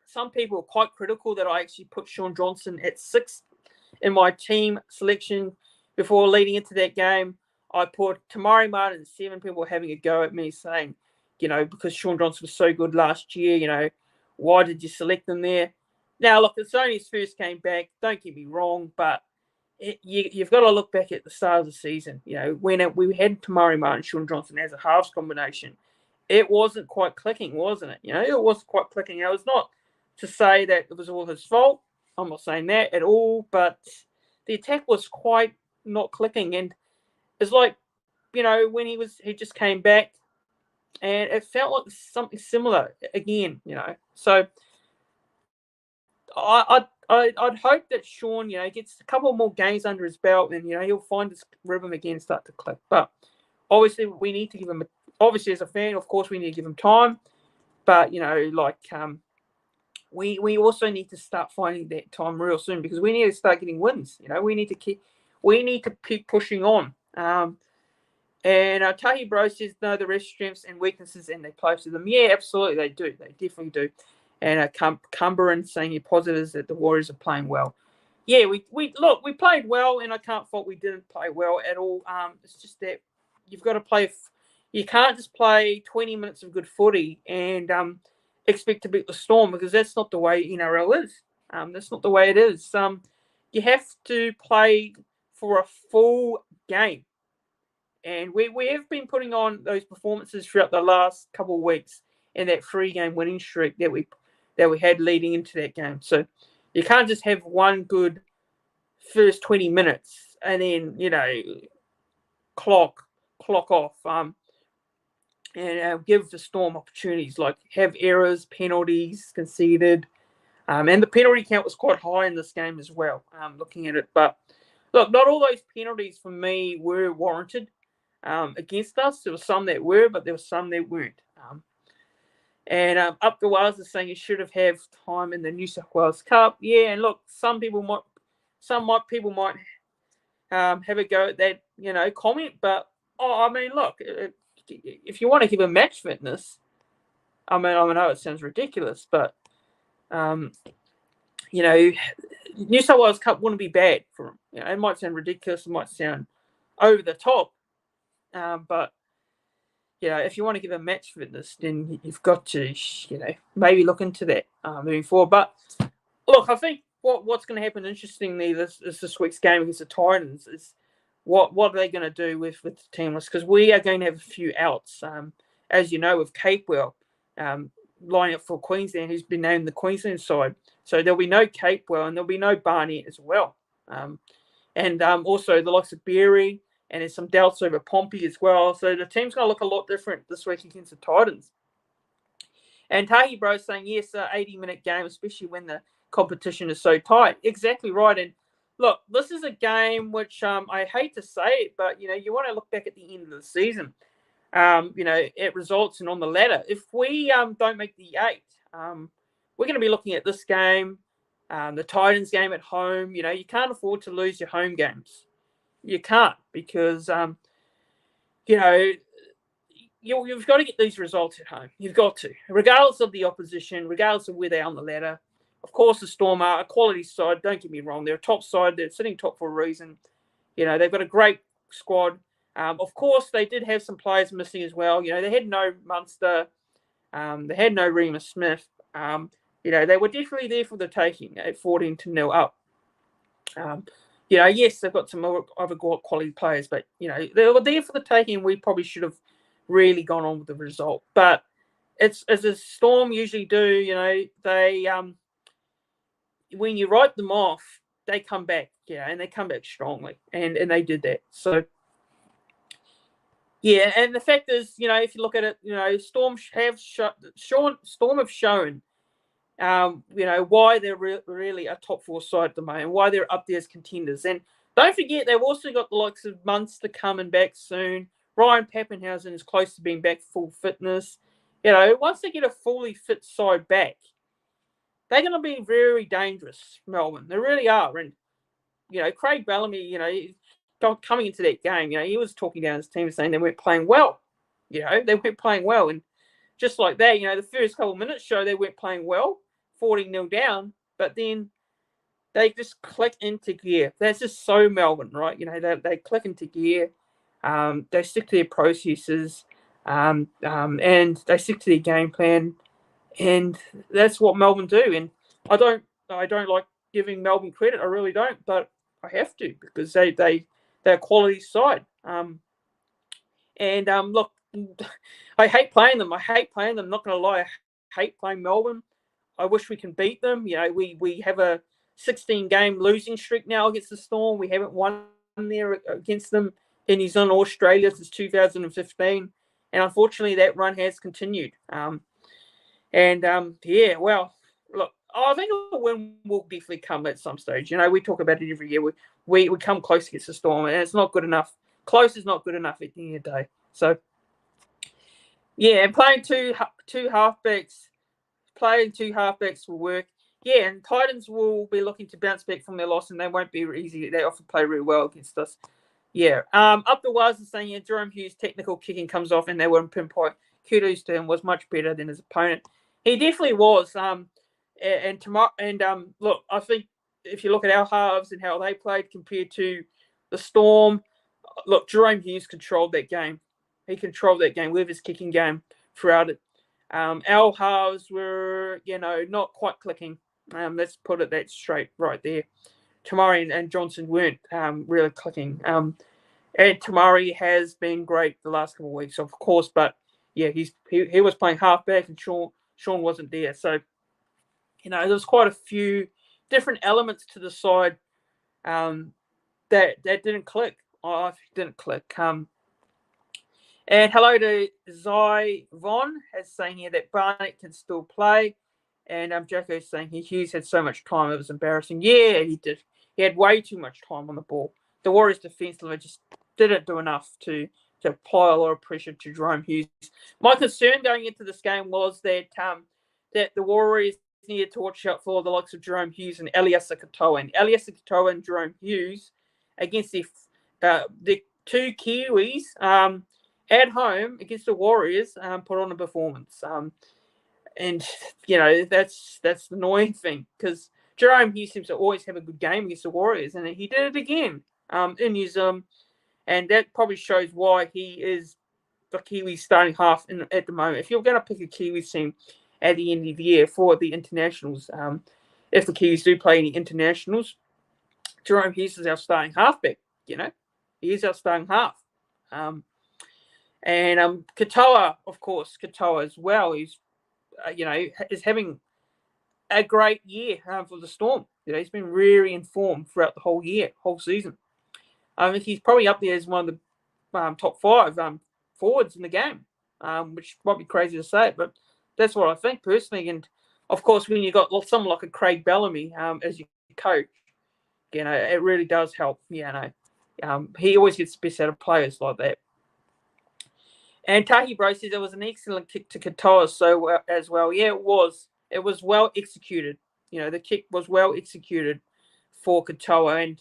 some people are quite critical that I actually put Sean Johnson at 6 in my team selection before leading into that game. I put Tamari Martin at 7. People were having a go at me saying, you know, because Sean Johnson was so good last year, you know, why did you select him there? Now, look, it's only his first game back. Don't get me wrong, but you've got to look back at the start of the season. You know, when we had Tamari Martin and Sean Johnson as a halves combination, it wasn't quite clicking, wasn't it? You know, it wasn't quite clicking. It was not to say that it was all his fault. I'm not saying that at all, but the attack was quite not clicking. And it's like, you know, when he just came back and it felt like something similar again, you know. So I'd hope that Sean, you know, gets a couple more games under his belt and, you know, he'll find his rhythm again and start to click. But obviously we need to give him, obviously as a fan, of course, we need to give him time. But, you know, like we also need to start finding that time real soon because we need to start getting wins. You know, we need to keep pushing on. And Tahi Bro says, no, the rest strengths and weaknesses, and they play to them. Yeah, absolutely, they do. They definitely do. And Cumberland saying your positives that the Warriors are playing well. Yeah, we played well, and I can't fault we didn't play well at all. It's just that you've got to play. You can't just play 20 minutes of good footy and expect to beat the Storm because that's not the way NRL is. That's not the way it is. You have to play for a full game. And we have been putting on those performances throughout the last couple of weeks and that 3-game winning streak that we had leading into that game. So you can't just have one good first 20 minutes and then, you know, clock off and give the Storm opportunities, like have errors, penalties conceded. And the penalty count was quite high in this game as well, looking at it. But look, not all those penalties for me were warranted. Against us, there were some that were, but there were some that weren't. And up the Wales is saying you should have time in the New South Wales Cup. Yeah, and look, some people might have a go at that, you know, comment. But I mean, look, if you want to give a match fitness, I know it sounds ridiculous, but you know, New South Wales Cup wouldn't be bad for them. You know, it might sound ridiculous, it might sound over the top. But, you know, if you want to give a match fitness, then you've got to, you know, maybe look into that moving forward. But, look, I think what's going to happen interestingly this week's game against the Titans is what are they going to do with the teamless? Because we are going to have a few outs, as you know, with Capewell lining up for Queensland, who's been named the Queensland side. So there'll be no Capewell and there'll be no Barnett as well. And also the likes of Berry, and there's some doubts over Pompey as well. So the team's going to look a lot different this week against the Titans. And Tahi Bro saying, yes, 80-minute game, especially when the competition is so tight. Exactly right. And look, this is a game which I hate to say it, but, you know, you want to look back at the end of the season. You know, it results in on the ladder. If we don't make the 8, we're going to be looking at this game, the Titans game at home. You know, you can't afford to lose your home games. You can't because, you know, you've got to get these results at home. You've got to, regardless of the opposition, regardless of where they are on the ladder. Of course, the Storm are a quality side. Don't get me wrong. They're a top side. They're sitting top for a reason. You know, they've got a great squad. Of course, they did have some players missing as well. You know, they had no Munster. They had no Remus Smith. You know, they were definitely there for the taking at 14-0 up. You know, yes, they've got some other quality players, but, you know, they were there for the taking. We probably should have really gone on with the result. But it's as the Storm usually do, you know, they when you write them off, they come back, and they come back strongly. And they did that. So Yeah, and the fact is, if you look at it, Storm have shown, why they're really a top four side at the moment, why they're up there as contenders. And don't forget, they've also got the likes of Munster coming back soon. Ryan Pappenhausen is close to being back full fitness. Once they get a fully fit side back, they're going to be very dangerous, Melbourne. They really are. And, Craig Bellamy, coming into that game, he was talking down his team saying they weren't playing well. They weren't playing well. And just like that, the first couple of minutes show they weren't playing well, 40-0 down, but then they just click into gear. That's just so Melbourne, right? They click into gear. They stick to their processes, and they stick to their game plan, and that's what Melbourne do. And I don't like giving Melbourne credit. I really don't, but I have to because they're a quality side. Look, I hate playing them. I'm not going to lie. I hate playing Melbourne. I wish we can beat them. We have a 16-game losing streak now against the Storm. We haven't won there against them in New Zealand or Australia since 2015. And unfortunately, that run has continued. Well, look, I think a win will definitely come at some stage. We talk about it every year. We come close against the Storm, and it's not good enough. Close is not good enough at the end of the day. So, yeah, and playing two halfbacks will work. Yeah, and Titans will be looking to bounce back from their loss, and they won't be easy. They often play really well against us. Yeah. Up the wires and saying, Jerome Hughes' technical kicking comes off, and they were in pinpoint. Kudos to him, was much better than his opponent. He definitely was. Look, I think if you look at our halves and how they played compared to the Storm, look, Jerome Hughes controlled that game. He controlled that game with his kicking game throughout it. Our halves were, not quite clicking. Let's put it that straight right there. Tamari and Johnson weren't really clicking. And Tamari has been great the last couple of weeks, of course, but yeah, he was playing halfback and Sean wasn't there. So, there was quite a few different elements to the side that didn't click. I didn't click. And hello to Zai Von has saying here that Barnett can still play. And Jacko's saying Hughes had so much time, it was embarrassing. Yeah, he did. He had way too much time on the ball. The Warriors defense line just didn't do enough to apply a lot of pressure to Jerome Hughes. My concern going into this game was that the Warriors needed to watch out for the likes of Jerome Hughes and Eliasa Katoa. And Eliasa Katoa and Jerome Hughes against the two Kiwis at home against the Warriors put on a performance. And, that's the annoying thing because Jerome Hughes seems to always have a good game against the Warriors, and he did it again in New Zealand. And that probably shows why he is the Kiwi starting half at the moment. If you're going to pick a Kiwi team at the end of the year for the internationals, if the Kiwis do play any internationals, Jerome Hughes is our starting halfback. He is our starting half. Katoa, of course, as well. He's is having a great year for the Storm. He's been really informed throughout the whole season. I think he's probably up there as one of the top 5 forwards in the game, which might be crazy to say, but that's what I think personally. And of course, when you got someone like a Craig Bellamy as your coach, it really does help. He always gets the best out of players like that. And Tahi Bro says it was an excellent kick to Katoa as well. Yeah, it was. It was well executed. The kick was well executed for Katoa. And,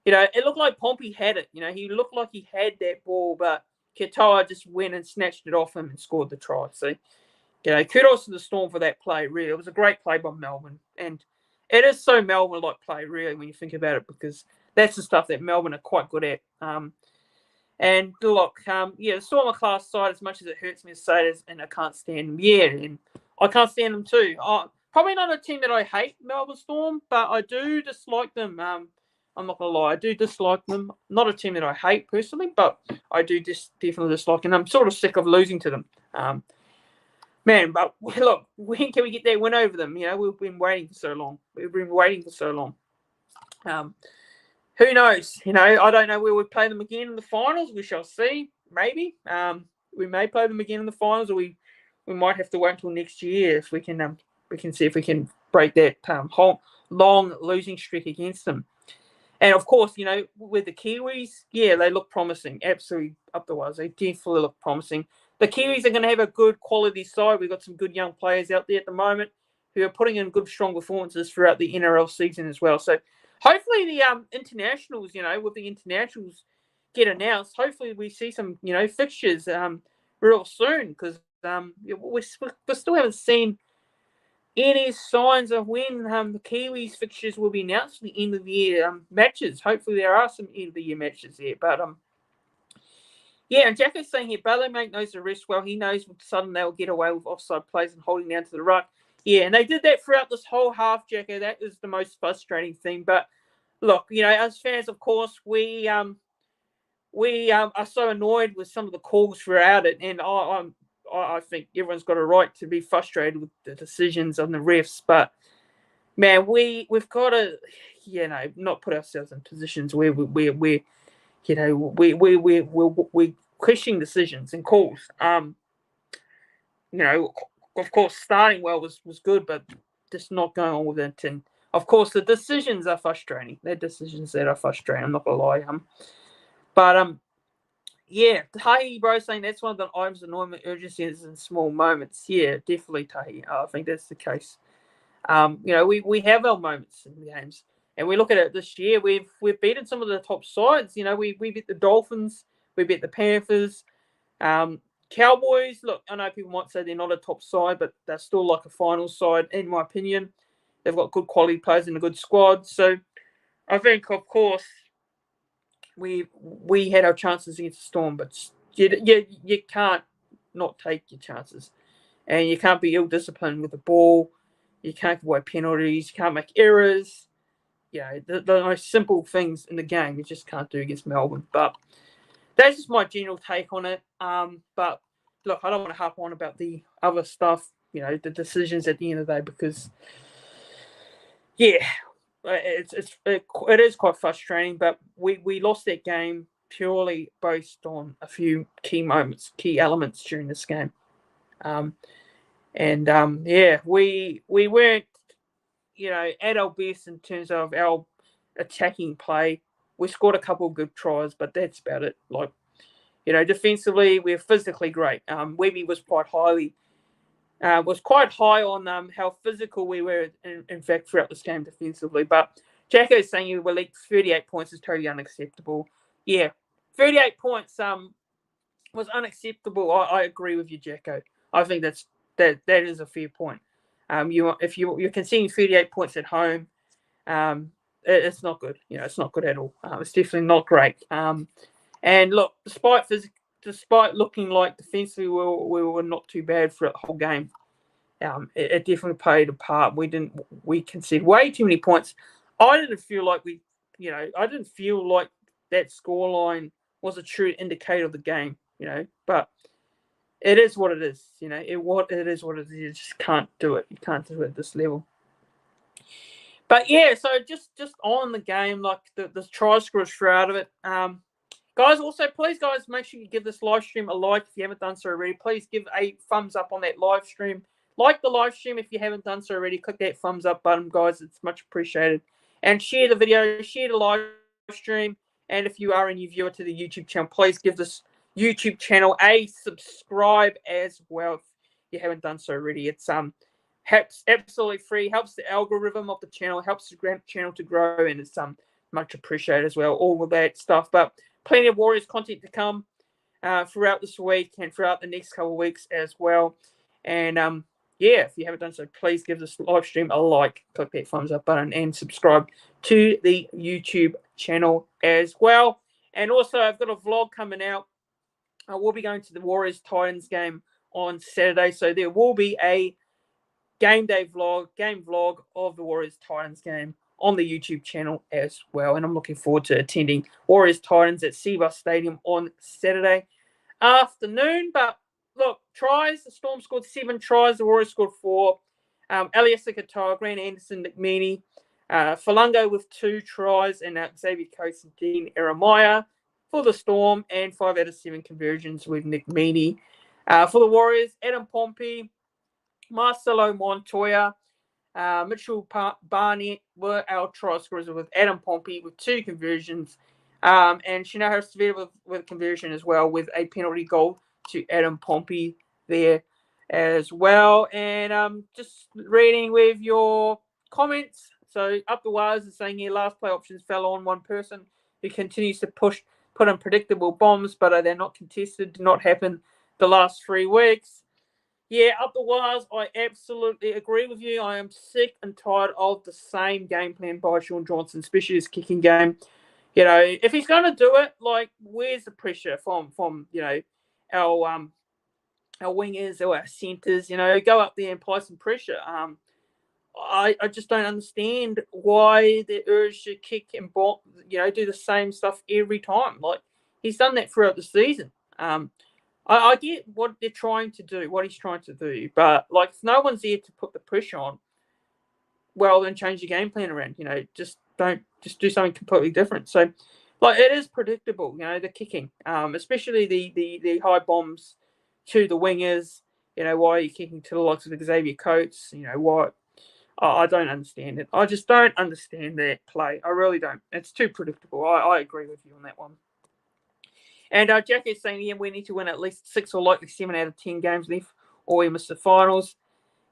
it looked like Pompey had it. He looked like he had that ball, but Katoa just went and snatched it off him and scored the try. So, kudos to the Storm for that play, really. It was a great play by Melbourne. And it is so Melbourne-like play, really, when you think about it, because that's the stuff that Melbourne are quite good at. And look, the Storm are class side as much as it hurts me to say this, and I can't stand them. Yeah, and I can't stand them too. Probably not a team that I hate, Melbourne Storm, but I do dislike them. I'm not going to lie, I do dislike them. Not a team that I hate personally, but I do definitely dislike, and I'm sort of sick of losing to them. But look, when can we get that win over them? We've been waiting for so long. Who knows? I don't know where we play them again in the finals. We shall see. maybe. We may play them again in the finals, or we might have to wait until next year if we can see if we can break that whole long losing streak against them. And of course, with the Kiwis, yeah, they look promising. Absolutely up the wazoo. They definitely look promising. The Kiwis are going to have a good quality side. We've got some good young players out there at the moment who are putting in good, strong performances throughout the NRL season as well. So hopefully the internationals, with the internationals get announced, hopefully we see some, fixtures real soon, because we still haven't seen any signs of when the Kiwis fixtures will be announced for the end of the year matches. Hopefully there are some end of the year matches there. But yeah, and Jacko's saying here, Barlowmate knows the rest well. He knows suddenly they'll get away with offside plays and holding down to the ruck. Yeah, and they did that throughout this whole half, Jacko. That is the most frustrating thing. But look, as fans, of course, we are so annoyed with some of the calls throughout it, and I think everyone's got a right to be frustrated with the decisions on the refs. But man, we've got to, not put ourselves in positions where we're questioning decisions and calls. Of course, starting well was good, but just not going on with it. And of course, the decisions are frustrating. They're decisions that are frustrating. I'm not gonna lie. But yeah, Tahi, bro, saying that's one of the items of annoyment urgencies in small moments. Yeah, definitely, Tahi. I think that's the case. We have our moments in the games, and we look at it this year. We've beaten some of the top sides. We beat the Dolphins, we beat the Panthers, Cowboys. Look, I know people might say they're not a top side, but they're still like a final side, in my opinion. They've got good quality players and a good squad. So I think, of course, we had our chances against the Storm, but you can't not take your chances, and you can't be ill-disciplined with the ball. You can't give away penalties. You can't make errors. The most simple things in the game you just can't do against Melbourne. But that's just my general take on it. But look, I don't want to harp on about the other stuff, the decisions at the end of the day, because it is quite frustrating. But we lost that game purely based on a few key moments, key elements during this game. We weren't, at our best in terms of our attacking play. We scored a couple of good tries, but that's about it. Like, defensively, we're physically great. Webby was quite high on how physical we were, in fact, throughout this game defensively. But Jacko's saying you were leaked 38 points is totally unacceptable. Yeah, 38 points was unacceptable. I agree with you, Jacko. I think that is a fair point. If you're conceding 38 points at home, it's not good. It's not good at all. It's definitely not great. And look, despite looking like defensively we were not too bad for the whole game, it definitely played a part. We conceded way too many points. I didn't feel like that scoreline was a true indicator of the game. But it is what it is. It is what it is. You just can't do it. You can't do it at this level. But yeah, so just on the game, like the try scorers throughout of it. Guys, also, please, guys, make sure you give this live stream a like if you haven't done so already. Please give a thumbs up on that live stream. Like the live stream if you haven't done so already. Click that thumbs up button, guys. It's much appreciated. And share the video, share the live stream. And if you are a new viewer to the YouTube channel, please give this YouTube channel a subscribe as well if you haven't done so already. It's absolutely free, helps the algorithm of the channel, helps the channel to grow, and it's much appreciated as well, all of that stuff. But plenty of Warriors content to come throughout this week and throughout the next couple of weeks as well. And if you haven't done so, please give this live stream a like, click that thumbs up button, and subscribe to the YouTube channel as well. And also, I've got a vlog coming out. I will be going to the Warriors-Titans game on Saturday, so there will be a game vlog of the Warriors-Titans game on the YouTube channel as well. And I'm looking forward to attending Warriors-Titans at Seabus Stadium on Saturday afternoon. But look, tries, the Storm scored 7 tries, the Warriors scored 4. Elias Katoa, Grant Anderson, Nick Meaney, Falungo with 2 tries, and Xavier Coates and Dean Eremaya. for the Storm and 5 out of 7 conversions with Nick Meaney. For the Warriors, Adam Pompey, Marcelo Montoya, Mitchell Barnett were our try scorers with Adam Pompey with 2 conversions. And Shinohara Sevilla with a conversion as well with a penalty goal to Adam Pompey there as well. And just reading with your comments. So Up the Wires is saying here last play options fell on one person who continues to put unpredictable bombs, but they're not contested, did not happen the last 3 weeks. Yeah, Up the Wires, I absolutely agree with you. I am sick and tired of the same game plan by Sean Johnson, especially his kicking game. You know, if he's going to do it, like, where's the pressure from our wingers or our centres? You know, go up there and apply some pressure. I just don't understand why the urge to kick and block, do the same stuff every time. Like, he's done that throughout the season. I get what they're trying to do, what he's trying to do, but like, if no one's there to put the pressure on, well, then change the game plan around. Just do something completely different. So, like, it is predictable. The kicking, especially the high bombs to the wingers. Why are you kicking to the likes of Xavier Coates? Why? I don't understand it. I just don't understand that play. I really don't. It's too predictable. I agree with you on that one. And Jack is saying, yeah, we need to win at least 6 or likely 7 out of 10 games left, or we miss the finals.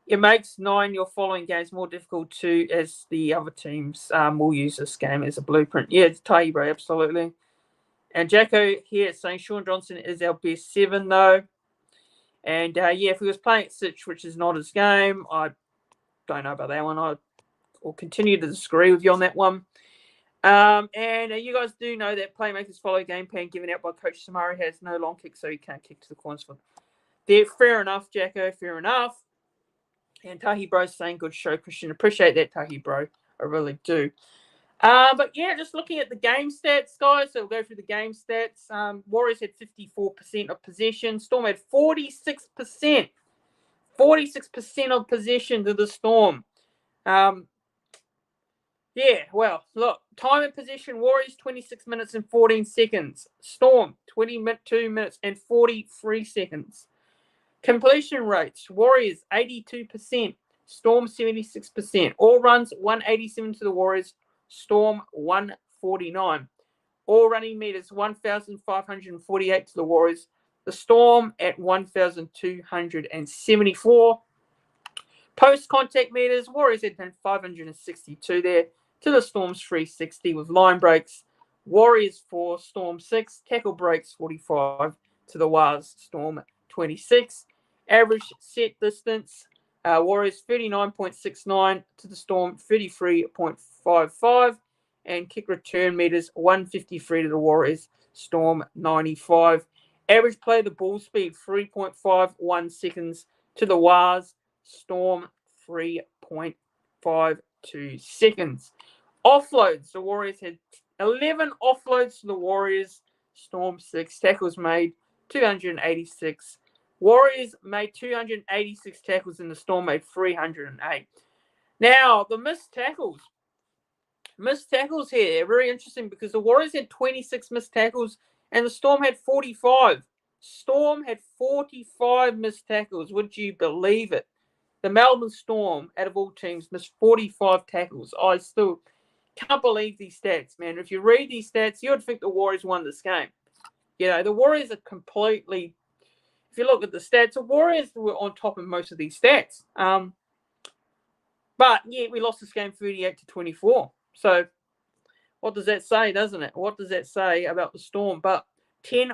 It makes 9 your following games more difficult too, as the other teams will use this game as a blueprint. Yeah, it's Tahi, bro, absolutely. And Jacko here is saying Sean Johnson is our best 7, though. And yeah, if he was playing at Sitch, which is not his game, I don't know about that one. I will continue to disagree with you on that one. And you guys do know that playmakers follow game plan given out by Coach Samari has no long kick, so he can't kick to the corners for them. Fair enough, Jacko, fair enough. And Tahi Bro's saying good show, Christian. Appreciate that, Tahi Bro. I really do. But yeah, just looking at the game stats, guys. So we'll go through the game stats. Warriors had 54% of possession. Storm had 46%. 46% of possession to the Storm. Yeah, well, look, time and possession, Warriors 26 minutes and 14 seconds. Storm 22 minutes and 43 seconds. Completion rates, Warriors 82%, Storm 76%. All runs 187 to the Warriors, Storm 149. All running meters 1,548 to the Warriors, the Storm at 1,274. Post-contact meters, Warriors had 562 there to the Storm's 360 with line breaks. Warriors 4, Storm 6. Tackle breaks 45 to the Wars, Storm 26. Average set distance, Warriors 39.69 to the Storm 33.55. And kick return meters 153 to the Warriors, Storm 95. Average play the ball speed 3.51 seconds to the Wars, Storm 3.52 seconds. Offloads, the Warriors had 11 offloads to the Warriors, Storm 6. Tackles made 286. Warriors made 286 tackles and the Storm made 308. Now, the missed tackles. Missed tackles here, very interesting because the Warriors had 26 missed tackles and the Storm had 45. Storm had 45 missed tackles. Would you believe it? The Melbourne Storm, out of all teams, missed 45 tackles. I still can't believe these stats, man. If you read these stats, you would think the Warriors won this game. The Warriors are completely... If you look at the stats, the Warriors were on top of most of these stats. But, yeah, we lost this game 38-24. So, what does that say, doesn't it? What does that say about the Storm? But 10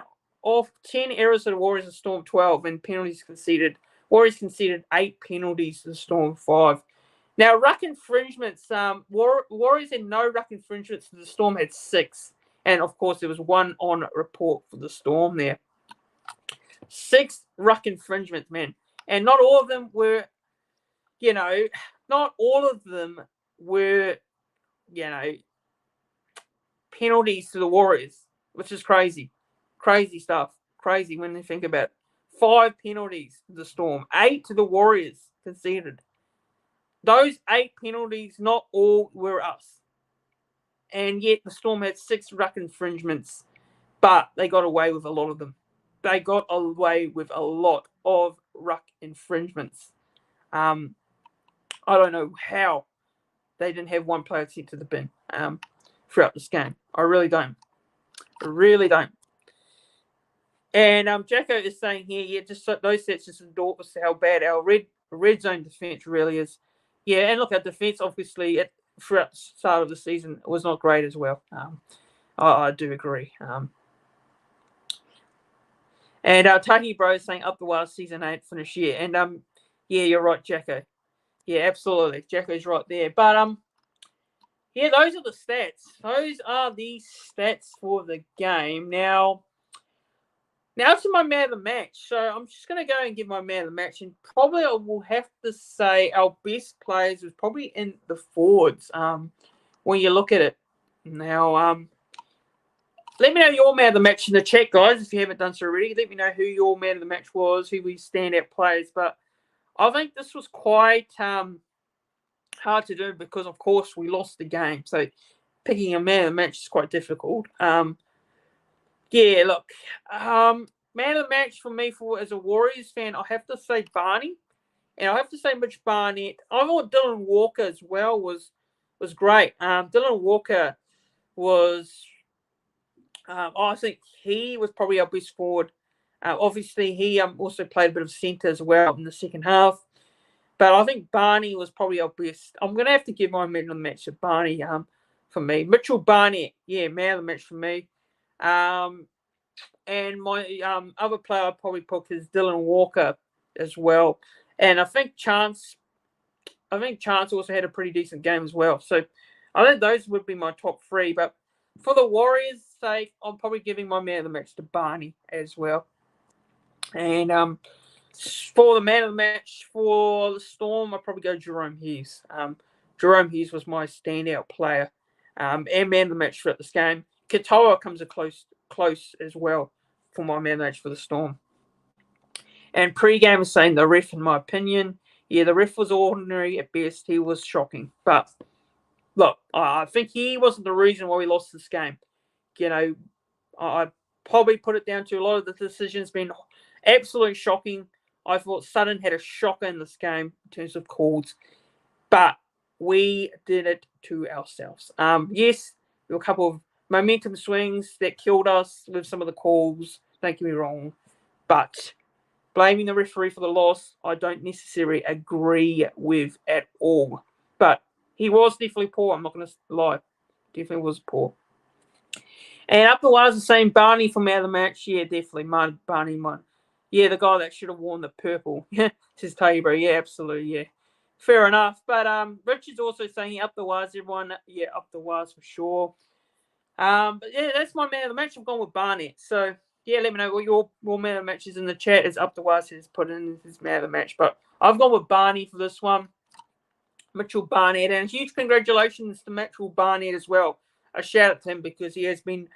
errors to the Warriors, the Storm 12, and penalties conceded. Warriors conceded 8 penalties to the Storm 5. Now, ruck infringements. Warriors had no ruck infringements. The Storm had 6. And, of course, there was 1 on report for the Storm there. 6 ruck infringements, man. And not all of them were, penalties to the Warriors, which is crazy. Crazy stuff. Crazy when you think about it. 5 penalties to the Storm. 8 to the Warriors conceded. Those 8 penalties, not all were us. And yet the Storm had 6 ruck infringements. but they got away with a lot of them. They got away with a lot of ruck infringements. I don't know how they didn't have one player sent to the bin throughout this game. I really don't. And Jacko is saying here, yeah, just those sets just endorse how bad our red zone defense really is. Yeah, and look, our defense obviously throughout the start of the season was not great as well. I do agree. And Taki Bro is saying up the wild season 8 finish year. And yeah, you're right, Jacko. Yeah, absolutely. Jacko's right there. But yeah, those are the stats. Those are the stats for the game. Now to my man of the match. So I'm just going to go and give my man of the match. And probably I will have to say our best players was probably in the forwards when you look at it. Now, let me know your man of the match in the chat, guys, if you haven't done so already. Let me know who your man of the match was, who we standout players. But I think this was quite hard to do because, of course, we lost the game. So picking a man of the match is quite difficult. Yeah, look, man of the match for me as a Warriors fan, I have to say Barney. And I have to say Mitch Barnett. I thought Dylan Walker as well was great. Dylan Walker was... I think he was probably our best forward. Obviously, he also played a bit of centre as well in the second half. But I think Barney was probably our best. I'm going to have to give my man of the match to Barney for me. Mitchell Barnett, yeah, man of the match for me. And my other player I'd probably pick is Dylan Walker as well. And I think Chance also had a pretty decent game as well. So I think those would be my top three. But for the Warriors' sake, I'm probably giving my man of the match to Barney as well. And for the man of the match for the Storm, I'll probably go Jerome Hughes. Jerome Hughes was my standout player and man of the match throughout this game. Katoa comes a close as well for my man of the match for the Storm. And pre-game is saying the ref, in my opinion, yeah, the ref was ordinary at best. He was shocking. But look, I think he wasn't the reason why we lost this game. You know, I probably put it down to a lot of the decisions being absolutely shocking. I thought Sutton had a shocker in this game in terms of calls, but we did it to ourselves. Yes, there were a couple of momentum swings that killed us with some of the calls. Don't get me wrong, but blaming the referee for the loss, I don't necessarily agree with at all. But he was definitely poor. I'm not going to lie. Definitely was poor. And up the was the same Barney from out of the match. Yeah, definitely. Barney. Yeah, the guy that should have worn the purple. Says Tabor. Yeah, absolutely. Yeah. Fair enough. But Richard's also saying up the was, everyone. Yeah, up the was for sure. But yeah, that's my man of the match. I've gone with Barnett. So yeah, let me know what your man of the match is in the chat. As up the was has put in his man of the match. But I've gone with Barney for this one. Mitchell Barnett, and huge congratulations to Mitchell Barnett as well. A shout out to him because he has been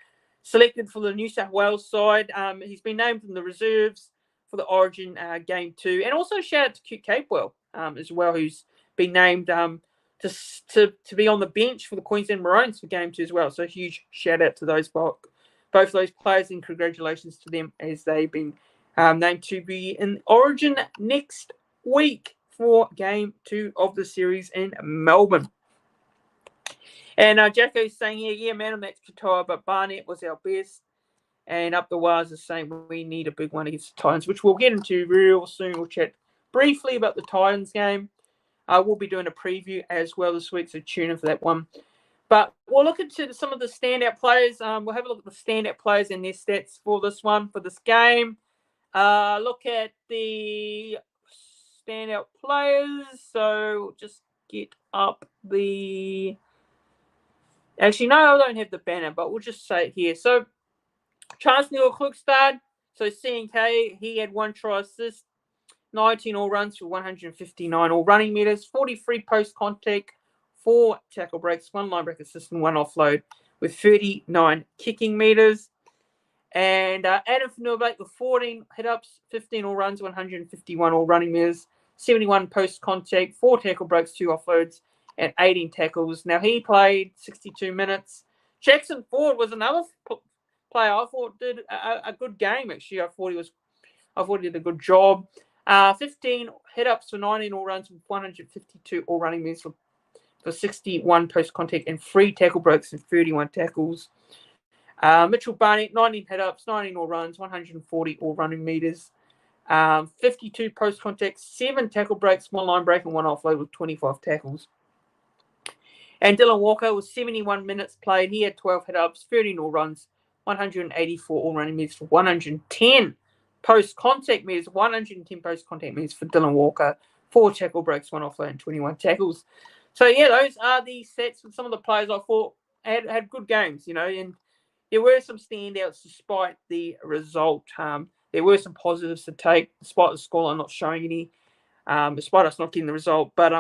selected for the New South Wales side. He's been named in the reserves for the Origin Game 2. And also shout out to Cute Capewell as well, who's been named to be on the bench for the Queensland Maroons for Game 2 as well. So huge shout out to both those players, and congratulations to them as they've been named to be in Origin next week for Game 2 of the series in Melbourne. And Jacko's saying, yeah, man of the match Katoa, but Barnett was our best. And up the wires is saying we need a big one against the Titans, which we'll get into real soon. We'll chat briefly about the Titans game. We'll be doing a preview as well this week, so tune in for that one. But we'll look into some of the standout players. We'll have a look at the standout players and their stats for this game. Look at the standout players. So just get up the... Actually, no, I don't have the banner, but we'll just say it here. So, Chance Klukstad. So, CNK, he had 1 try assist, 19 all runs for 159 all running meters, 43 post contact, 4 tackle breaks, 1 line break assist, and 1 offload with 39 kicking meters. And Adam Fanua with 14 hit-ups, 15 all runs, 151 all running meters, 71 post contact, 4 tackle breaks, 2 offloads, and 18 tackles. Now, he played 62 minutes. Jackson Ford was another player I thought did a good game, actually. I thought he did a good job. 15 hit-ups for 19 all-runs with 152 all-running minutes for 61 post-contact and 3 tackle breaks and 31 tackles. Mitchell Barnett, 19 hit-ups, 19 all-runs, 140 all-running meters. 52 post-contact, 7 tackle breaks, 1 line break and 1 offload with 25 tackles. And Dylan Walker was 71 minutes played. He had 12 hit-ups, 13 all-runs, 184 all-running meters for 110 post-contact meters, 110 post-contact meters for Dylan Walker, 4 tackle breaks, 1 offload and 21 tackles. So, yeah, those are the sets with some of the players I thought had good games, and there were some standouts despite the result. There were some positives to take, despite the scoreline not showing any, despite us not getting the result. But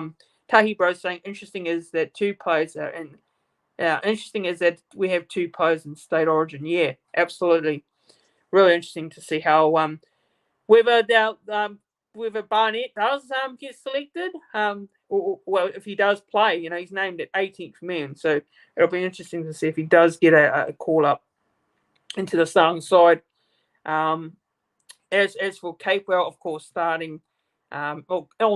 Tahi Bro saying interesting is that two players are in. Interesting is that we have 2 players in state origin. Yeah, absolutely, really interesting to see how whether Barnett does get selected. Well, if he does play, he's named at 18th man, so it'll be interesting to see if he does get a call up into the starting side. As for Capewell, of course, starting on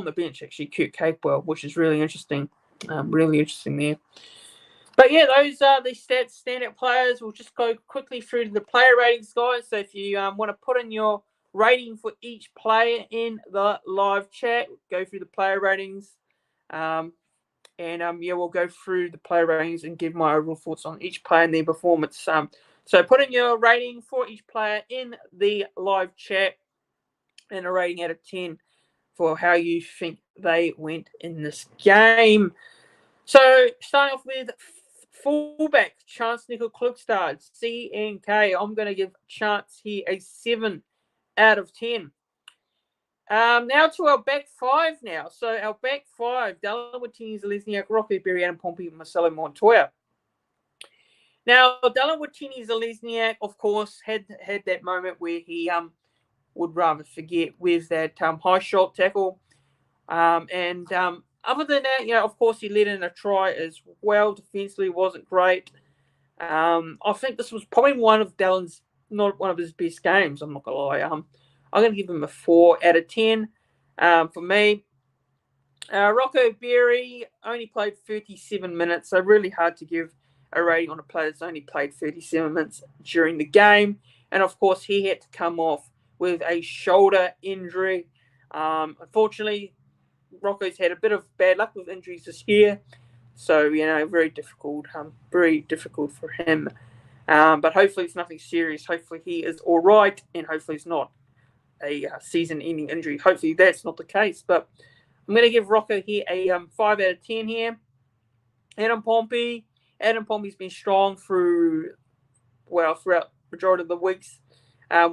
the bench, actually, Kurt Capewell, which is really interesting. Really interesting there. But yeah, those are the standout players. We'll just go quickly through the player ratings, guys. So if you want to put in your rating for each player in the live chat, go through the player ratings. We'll go through the player ratings and give my overall thoughts on each player and their performance. So put in your rating for each player in the live chat and a rating out of 10 for how you think they went in this game. So starting off with fullback, Chance Nickel Klugstad, CNK. I'm going to give Chance here a 7 out of 10. Now to our back 5 now. So our back 5, Dallin Watini-Zelezniak, Rocco Berry, Adam Pompey, Marcelo Montoya. Now, Dallin Watini-Zelezniak, of course, had that moment where he would rather forget with that high shot tackle. Other than that, of course, he let in a try as well. Defensively wasn't great. I think this was probably not one of his best games, I'm not going to lie. I'm going to give him a 4 out of 10 for me. Rocco Berry only played 37 minutes, so really hard to give a rating on a player that's only played 37 minutes during the game. And, of course, he had to come off with a shoulder injury. Unfortunately, Rocco's had a bit of bad luck with injuries this year. So, very difficult for him. But hopefully it's nothing serious. Hopefully he is all right, and hopefully it's not a season-ending injury. Hopefully that's not the case. But I'm going to give Rocco here a 5 out of 10 here. Adam Pompey's been strong throughout the majority of the weeks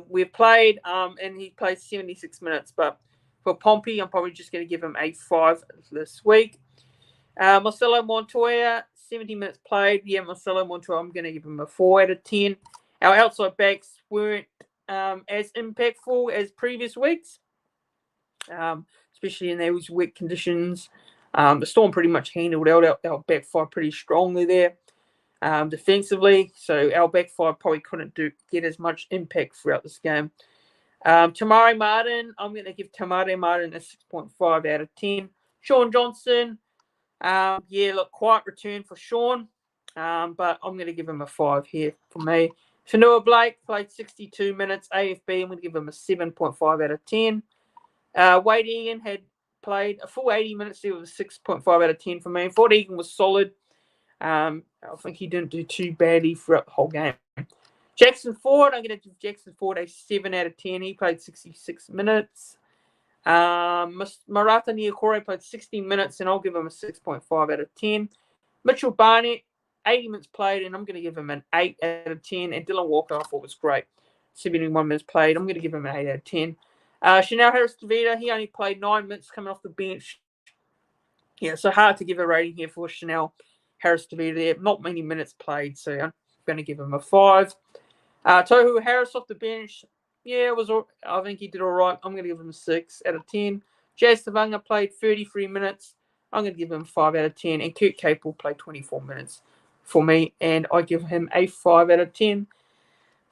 we've played, and he played 76 minutes. But for Pompey, I'm probably just going to give him a 5 this week. Marcelo Montoya, 70 minutes played. Yeah, Marcelo Montoya, I'm going to give him a 4 out of 10. Our outside backs weren't as impactful as previous weeks, especially in those wet conditions. The Storm pretty much handled our back 5 pretty strongly there defensively. So our back 5 probably couldn't get as much impact throughout this game. Tamari Martin, I'm going to give Tamari Martin a 6.5 out of 10. Sean Johnson, quiet return for Sean, but I'm going to give him a 5 here for me. Fanua Blake played 62 minutes AFB. I'm going to give him a 7.5 out of 10. Wade Egan had played a full 80 minutes there with a 6.5 out of 10 for me. I thought Egan was solid. I think he didn't do too badly throughout the whole game. Jackson Ford, I'm going to give Jackson Ford a 7 out of 10. He played 66 minutes. Marata Niokore played 60 minutes, and I'll give him a 6.5 out of 10. Mitchell Barnett, 80 minutes played, and I'm going to give him an 8 out of 10. And Dylan Walker, I thought was great. 71 minutes played. I'm going to give him an 8 out of 10. Chanel Harris-Tavita, he only played 9 minutes coming off the bench. Yeah, so hard to give a rating here for Chanel Harris-Tavita there. Not many minutes played, so I'm going to give him a 5. Tohu Harris off the bench. Yeah, I think he did all right. I'm going to give him a 6 out of 10. Jazz Tavanga played 33 minutes. I'm going to give him 5 out of 10. And Kurt Capel played 24 minutes for me, and I give him a 5 out of 10.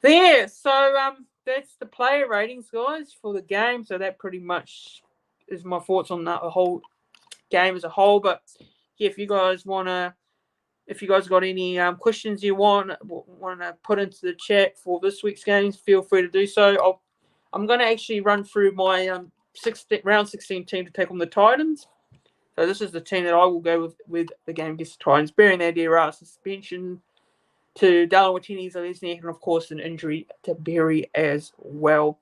There, so that's the player ratings, guys, for the game. So that pretty much is my thoughts on that whole game as a whole. But yeah, if you guys got any questions you want to put into the chat for this week's games, feel free to do so. I'm going to actually run through my round 16 team to take on the Titans. So this is the team that I will go with the game against the Titans, bearing their dear suspension to Darren Watini's Lesniak, and of course an injury to Berry as well.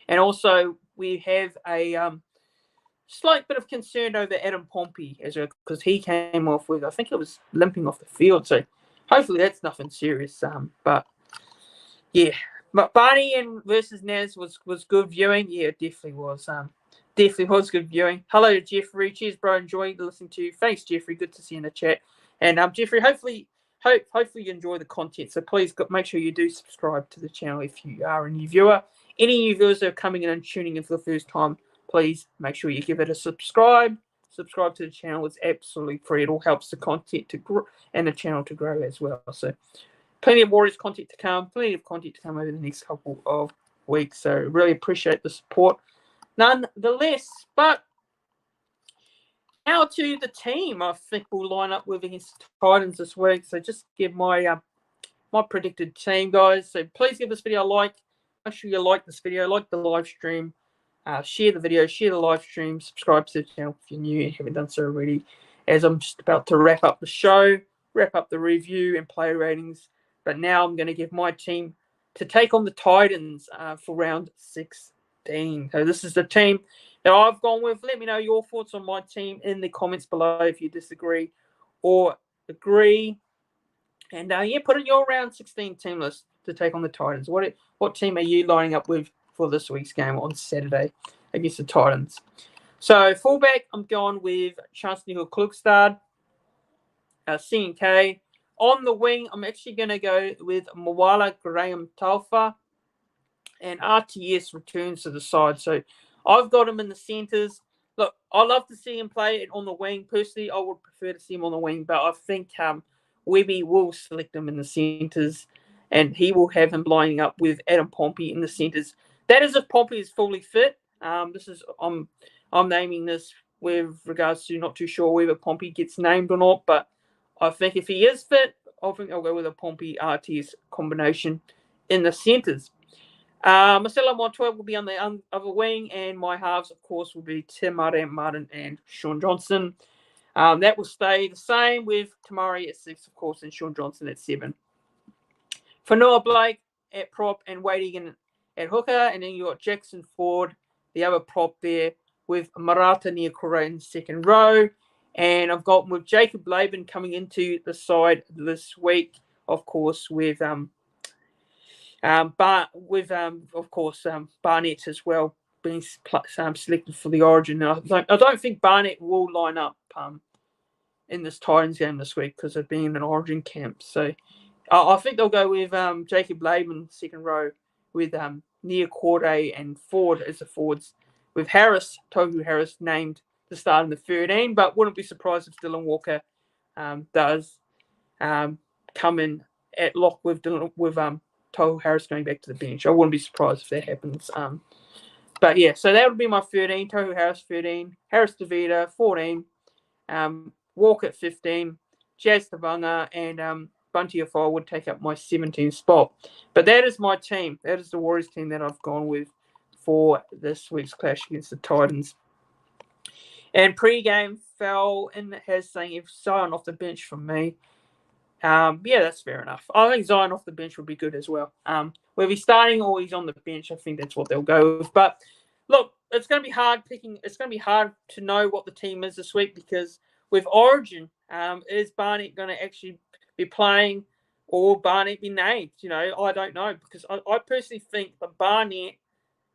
And also we have a slight bit of concern over Adam Pompey because he came off with, I think it was limping off the field. So hopefully that's nothing serious. But yeah, but Barney and versus Naz was good viewing. Yeah, it definitely was. Definitely was good viewing. Hello to Jeffrey. Cheers, bro. Enjoying listening to you. Thanks, Jeffrey. Good to see you in the chat. And Jeffrey, hopefully you enjoy the content. So please make sure you do subscribe to the channel if you are a new viewer. Any new viewers that are coming in and tuning in for the first time, please make sure you give it a subscribe. Subscribe to the channel. It's absolutely free. It all helps the content to grow and the channel to grow as well. So plenty of Warriors content to come. Plenty of content to come over the next couple of weeks. So really appreciate the support nonetheless. But now to the team I think we'll line up with against the Titans this week. So just give my predicted team, guys. So please give this video a like. Make sure you like this video, like the live stream, share the video, share the live stream, subscribe to the channel if you're new and haven't done so already, as I'm just about to wrap up the show, wrap up the review and player ratings. But now I'm going to give my team to take on the Titans for round 16. So this is the team that I've gone with. Let me know your thoughts on my team in the comments below if you disagree or agree. And put in your round 16 team list to take on the Titans. What team are you lining up with for this week's game on Saturday against the Titans? So fullback, I'm going with Chancellor Klugstad, C&K. On the wing, I'm actually going to go with Mwala Graham Talfa, and RTS returns to the side. So I've got him in the centres. Look, I love to see him play it on the wing. Personally, I would prefer to see him on the wing, but I think Webby will select him in the centres, and he will have him lining up with Adam Pompey in the centres. That is if Pompey is fully fit. I'm naming this with regards to not too sure whether Pompey gets named or not, but I think if he is fit, I think I'll go with a Pompey RTS combination in the centres. Marcelo Montoya will be on the other wing, and my halves, of course, will be Tim Martin and Sean Johnson. That will stay the same with Tamari at 6, of course, and Sean Johnson at 7. For Noah Blake at prop and Wade Egan at hooker, and then you got Jackson Ford, the other prop there, with Marata Niakura in second row. And I've got with Jacob Laban coming into the side this week, of course, with Barnett as well being selected for the Origin. I don't think Barnett will line up in this Titans game this week because of being in an Origin camp. So I think they'll go with Jacob Laban second row with Niakura and Ford as the forwards, with Tohu Harris named to start in the 13, but wouldn't be surprised if Dylan Walker does come in at lock with Tohu Harris going back to the bench. I wouldn't be surprised if that happens. But yeah, so that would be my 13. Tohu Harris 13, Harris DeVita 14, Walker at 15, Jazz Tavanga, and Bunty Afai would take up my 17th spot. But that is my team. That is the Warriors team that I've gone with for this week's clash against the Titans. And pre-game fell in has saying if Zion off the bench for me. Yeah, that's fair enough. I think Zion off the bench would be good as well. Whether he's starting or he's on the bench, I think that's what they'll go with. But look, it's going to be hard picking. It's going to be hard to know what the team is this week because with Origin, is Barnett going to actually be playing or Barnett be named? I don't know because I personally think that Barnett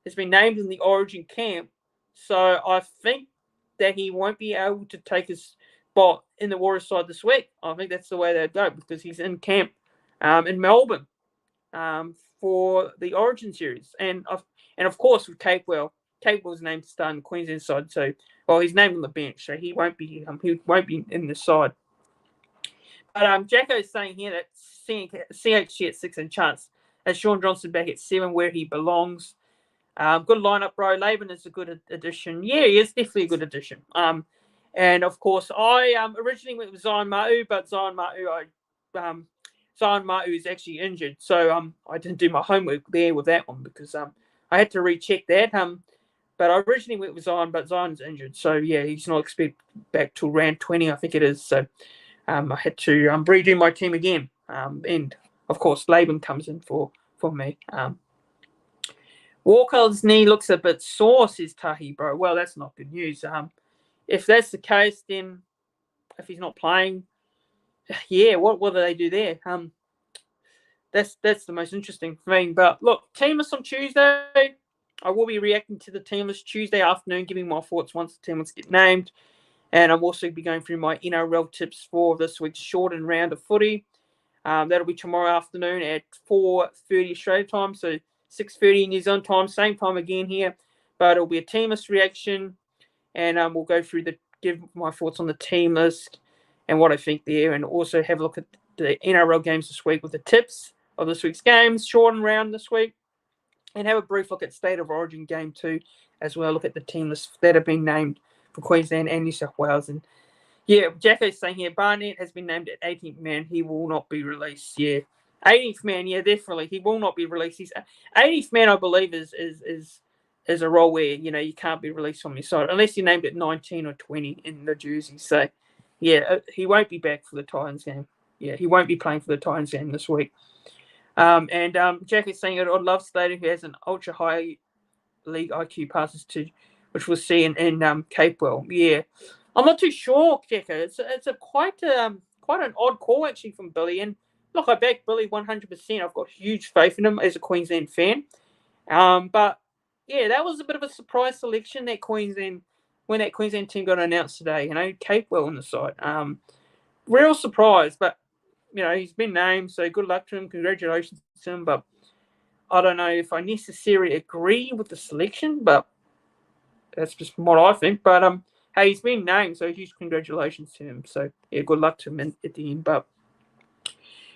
has been named in the Origin camp, so I think that he won't be able to take his spot in the Warriors side this week. I think that's the way they'd go because he's in camp in Melbourne for the Origin series, and of course with Capewell's named to start in the Queensland side. So, he's named on the bench, so he won't be in the side. But Jacko's saying here that CHC at 6 and Chance as Sean Johnson back at 7, where he belongs. Good lineup, bro. Laban is a good addition. Yeah, he is definitely a good addition. And of course, I originally went with Zion Ma'u, but Zion Ma'u is actually injured, so I didn't do my homework there with that one because I had to recheck that. But I originally went with Zion, but Zion's injured, so yeah, he's not expected back till round 20, I think it is. So I had to redo my team again. And of course, Laban comes in for me. Walker's knee looks a bit sore, says Tahi, bro. Well, that's not good news. If that's the case, then if he's not playing, yeah, what do they do there? That's the most interesting thing. But look, team list on Tuesday. I will be reacting to the team list Tuesday afternoon, giving my thoughts once the team lists get named. And I'll also be going through my NRL tips for this week's shortened round of footy. That'll be tomorrow afternoon at 4:30 Australia time, so 6:30 New Zealand time, same time again here. But it'll be a team list reaction, and we'll go through give my thoughts on the team list and what I think there, and also have a look at the NRL games this week with the tips of this week's games, shortened round this week, and have a brief look at State of Origin game 2 as well. Look at the team lists that have been named for Queensland and New South Wales. And yeah, Jacko's saying here, Barnett has been named at 18th man. He will not be released. Yeah, 18th man. Yeah, definitely. He will not be released. He's 18th man, I believe, is a role where you can't be released from your side unless you're named at 19 or 20 in the jersey. So yeah, he won't be back for the Titans game. Yeah, he won't be playing for the Titans game this week. And Jack is saying I'd love Slater, who has an ultra high league IQ passes to, which we'll see in Capewell. Yeah, I'm not too sure, Jacko. It's a quite an odd call actually from Billy. And look, I back Billy 100%. I've got huge faith in him as a Queensland fan. But yeah, that was a bit of a surprise selection when that Queensland team got announced today. Capewell on the side. Real surprise, but he's been named, so good luck to him. Congratulations to him. But I don't know if I necessarily agree with the selection, but that's just what I think. But hey, he's been named, so huge congratulations to him. So yeah, good luck to him at the end. But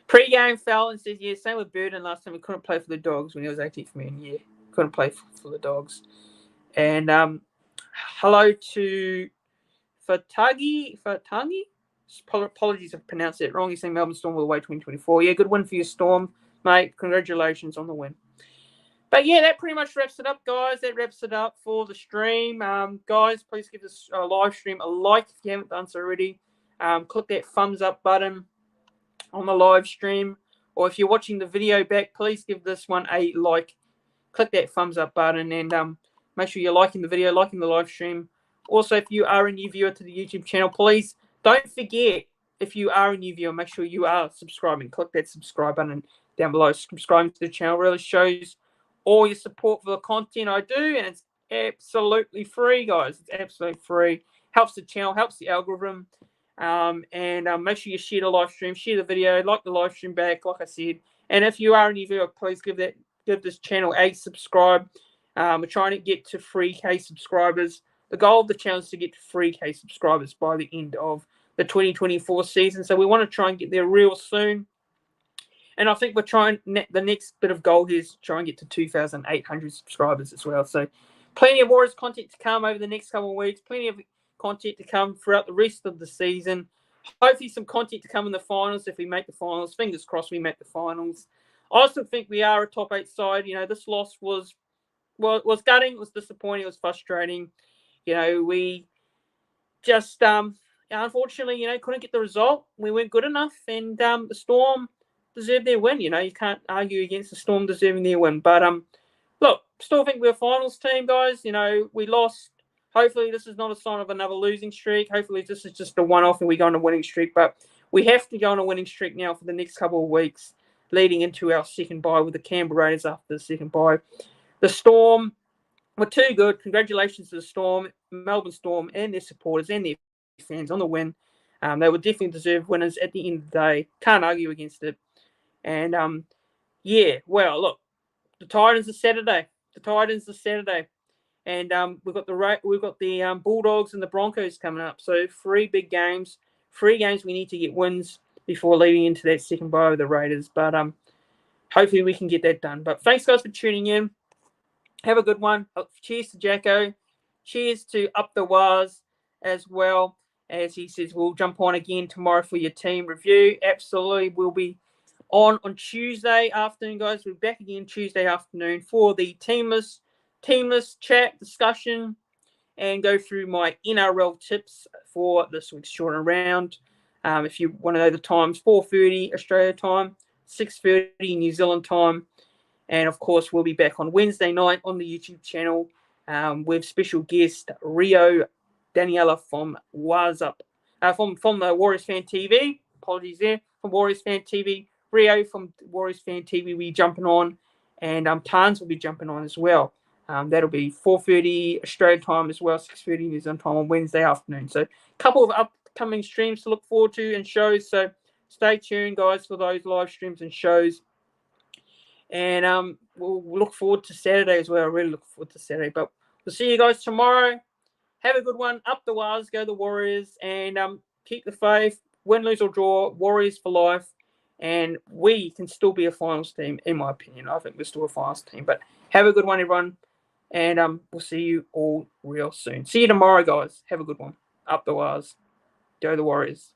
pre-game, Fallon says, yeah, same with Burden last time. He couldn't play for the Dogs when he was 18th man. Yeah, couldn't play for the Dogs. And hello to Fatangi. Apologies if I pronounced it wrong. He's saying Melbourne Storm will away 2024. Yeah, good win for your Storm, mate. Congratulations on the win. But yeah, that pretty much wraps it up, guys. That wraps it up for the stream. Guys, please give this live stream a like if you haven't done so already. Click that thumbs up button on the live stream. Or if you're watching the video back, please give this one a like. Click that thumbs up button and make sure you're liking the video, liking the live stream. Also, if you are a new viewer to the YouTube channel, please don't forget, if you are a new viewer, make sure you are subscribing. Click that subscribe button down below. Subscribing to the channel really shows all your support for the content I do, and it's absolutely free, guys. It's absolutely free. Helps the channel, helps the algorithm. And make sure you share the live stream, share the video, like the live stream back, like I said. And if you are a new viewer, please give this channel a subscribe. We're trying to get to 3K subscribers. The goal of the channel is to get to 3K subscribers by the end of the 2024 season. So we want to try and get there real soon. And I think we're trying, the next bit of goal here is to try and get to 2,800 subscribers as well. So plenty of Warriors content to come over the next couple of weeks. Plenty of content to come throughout the rest of the season. Hopefully some content to come in the finals if we make the finals. Fingers crossed we make the finals. I also think we are a top 8 side. This loss was gutting, it was disappointing, it was frustrating. We just unfortunately, couldn't get the result. We weren't good enough, and the Storm deserved their win. You can't argue against the Storm deserving their win. But look, still think we're a finals team, guys. We lost. Hopefully, this is not a sign of another losing streak. Hopefully, this is just a one-off and we go on a winning streak. But we have to go on a winning streak now for the next couple of weeks, leading into our second bye with the Canberra Raiders after the second bye. The Storm were too good. Congratulations to the Storm, Melbourne Storm, and their supporters and their fans on the win. They would definitely deserve winners at the end of the day. Can't argue against it. And yeah, well, look, the Titans are Saturday. And we've got the Bulldogs and the Broncos coming up. So 3 big games. 3 games we need to get wins before leading into that second bye with the Raiders. But hopefully we can get that done. But thanks, guys, for tuning in. Have a good one. Cheers to Jacko. Cheers to Up the Waz as well. As he says, we'll jump on again tomorrow for your team review. Absolutely. We'll be on Tuesday afternoon, guys. We're back again Tuesday afternoon for the teamless chat discussion and go through my NRL tips for this week's shorter round. If you want to know the times, 4:30 Australia time, 6:30 New Zealand time. And, of course, we'll be back on Wednesday night on the YouTube channel with special guest Rio Daniela from from the Warriors Fan TV. Apologies there. From Warriors Fan TV. Rio from Warriors Fan TV will be jumping on. And Tarns will be jumping on as well. That'll be 4:30 Australian time as well, 6:30 New Zealand time on Wednesday afternoon. So a couple of upcoming streams to look forward to and shows. So stay tuned, guys, for those live streams and shows. And we'll look forward to Saturday as well. I really look forward to Saturday. But we'll see you guys tomorrow. Have a good one. Up the Waz. Go the Warriors. And keep the faith. Win, lose, or draw. Warriors for life. And we can still be a finals team, in my opinion. I think we're still a finals team. But have a good one, everyone. And we'll see you all real soon. See you tomorrow, guys. Have a good one. Up the Waz. Go the Warriors.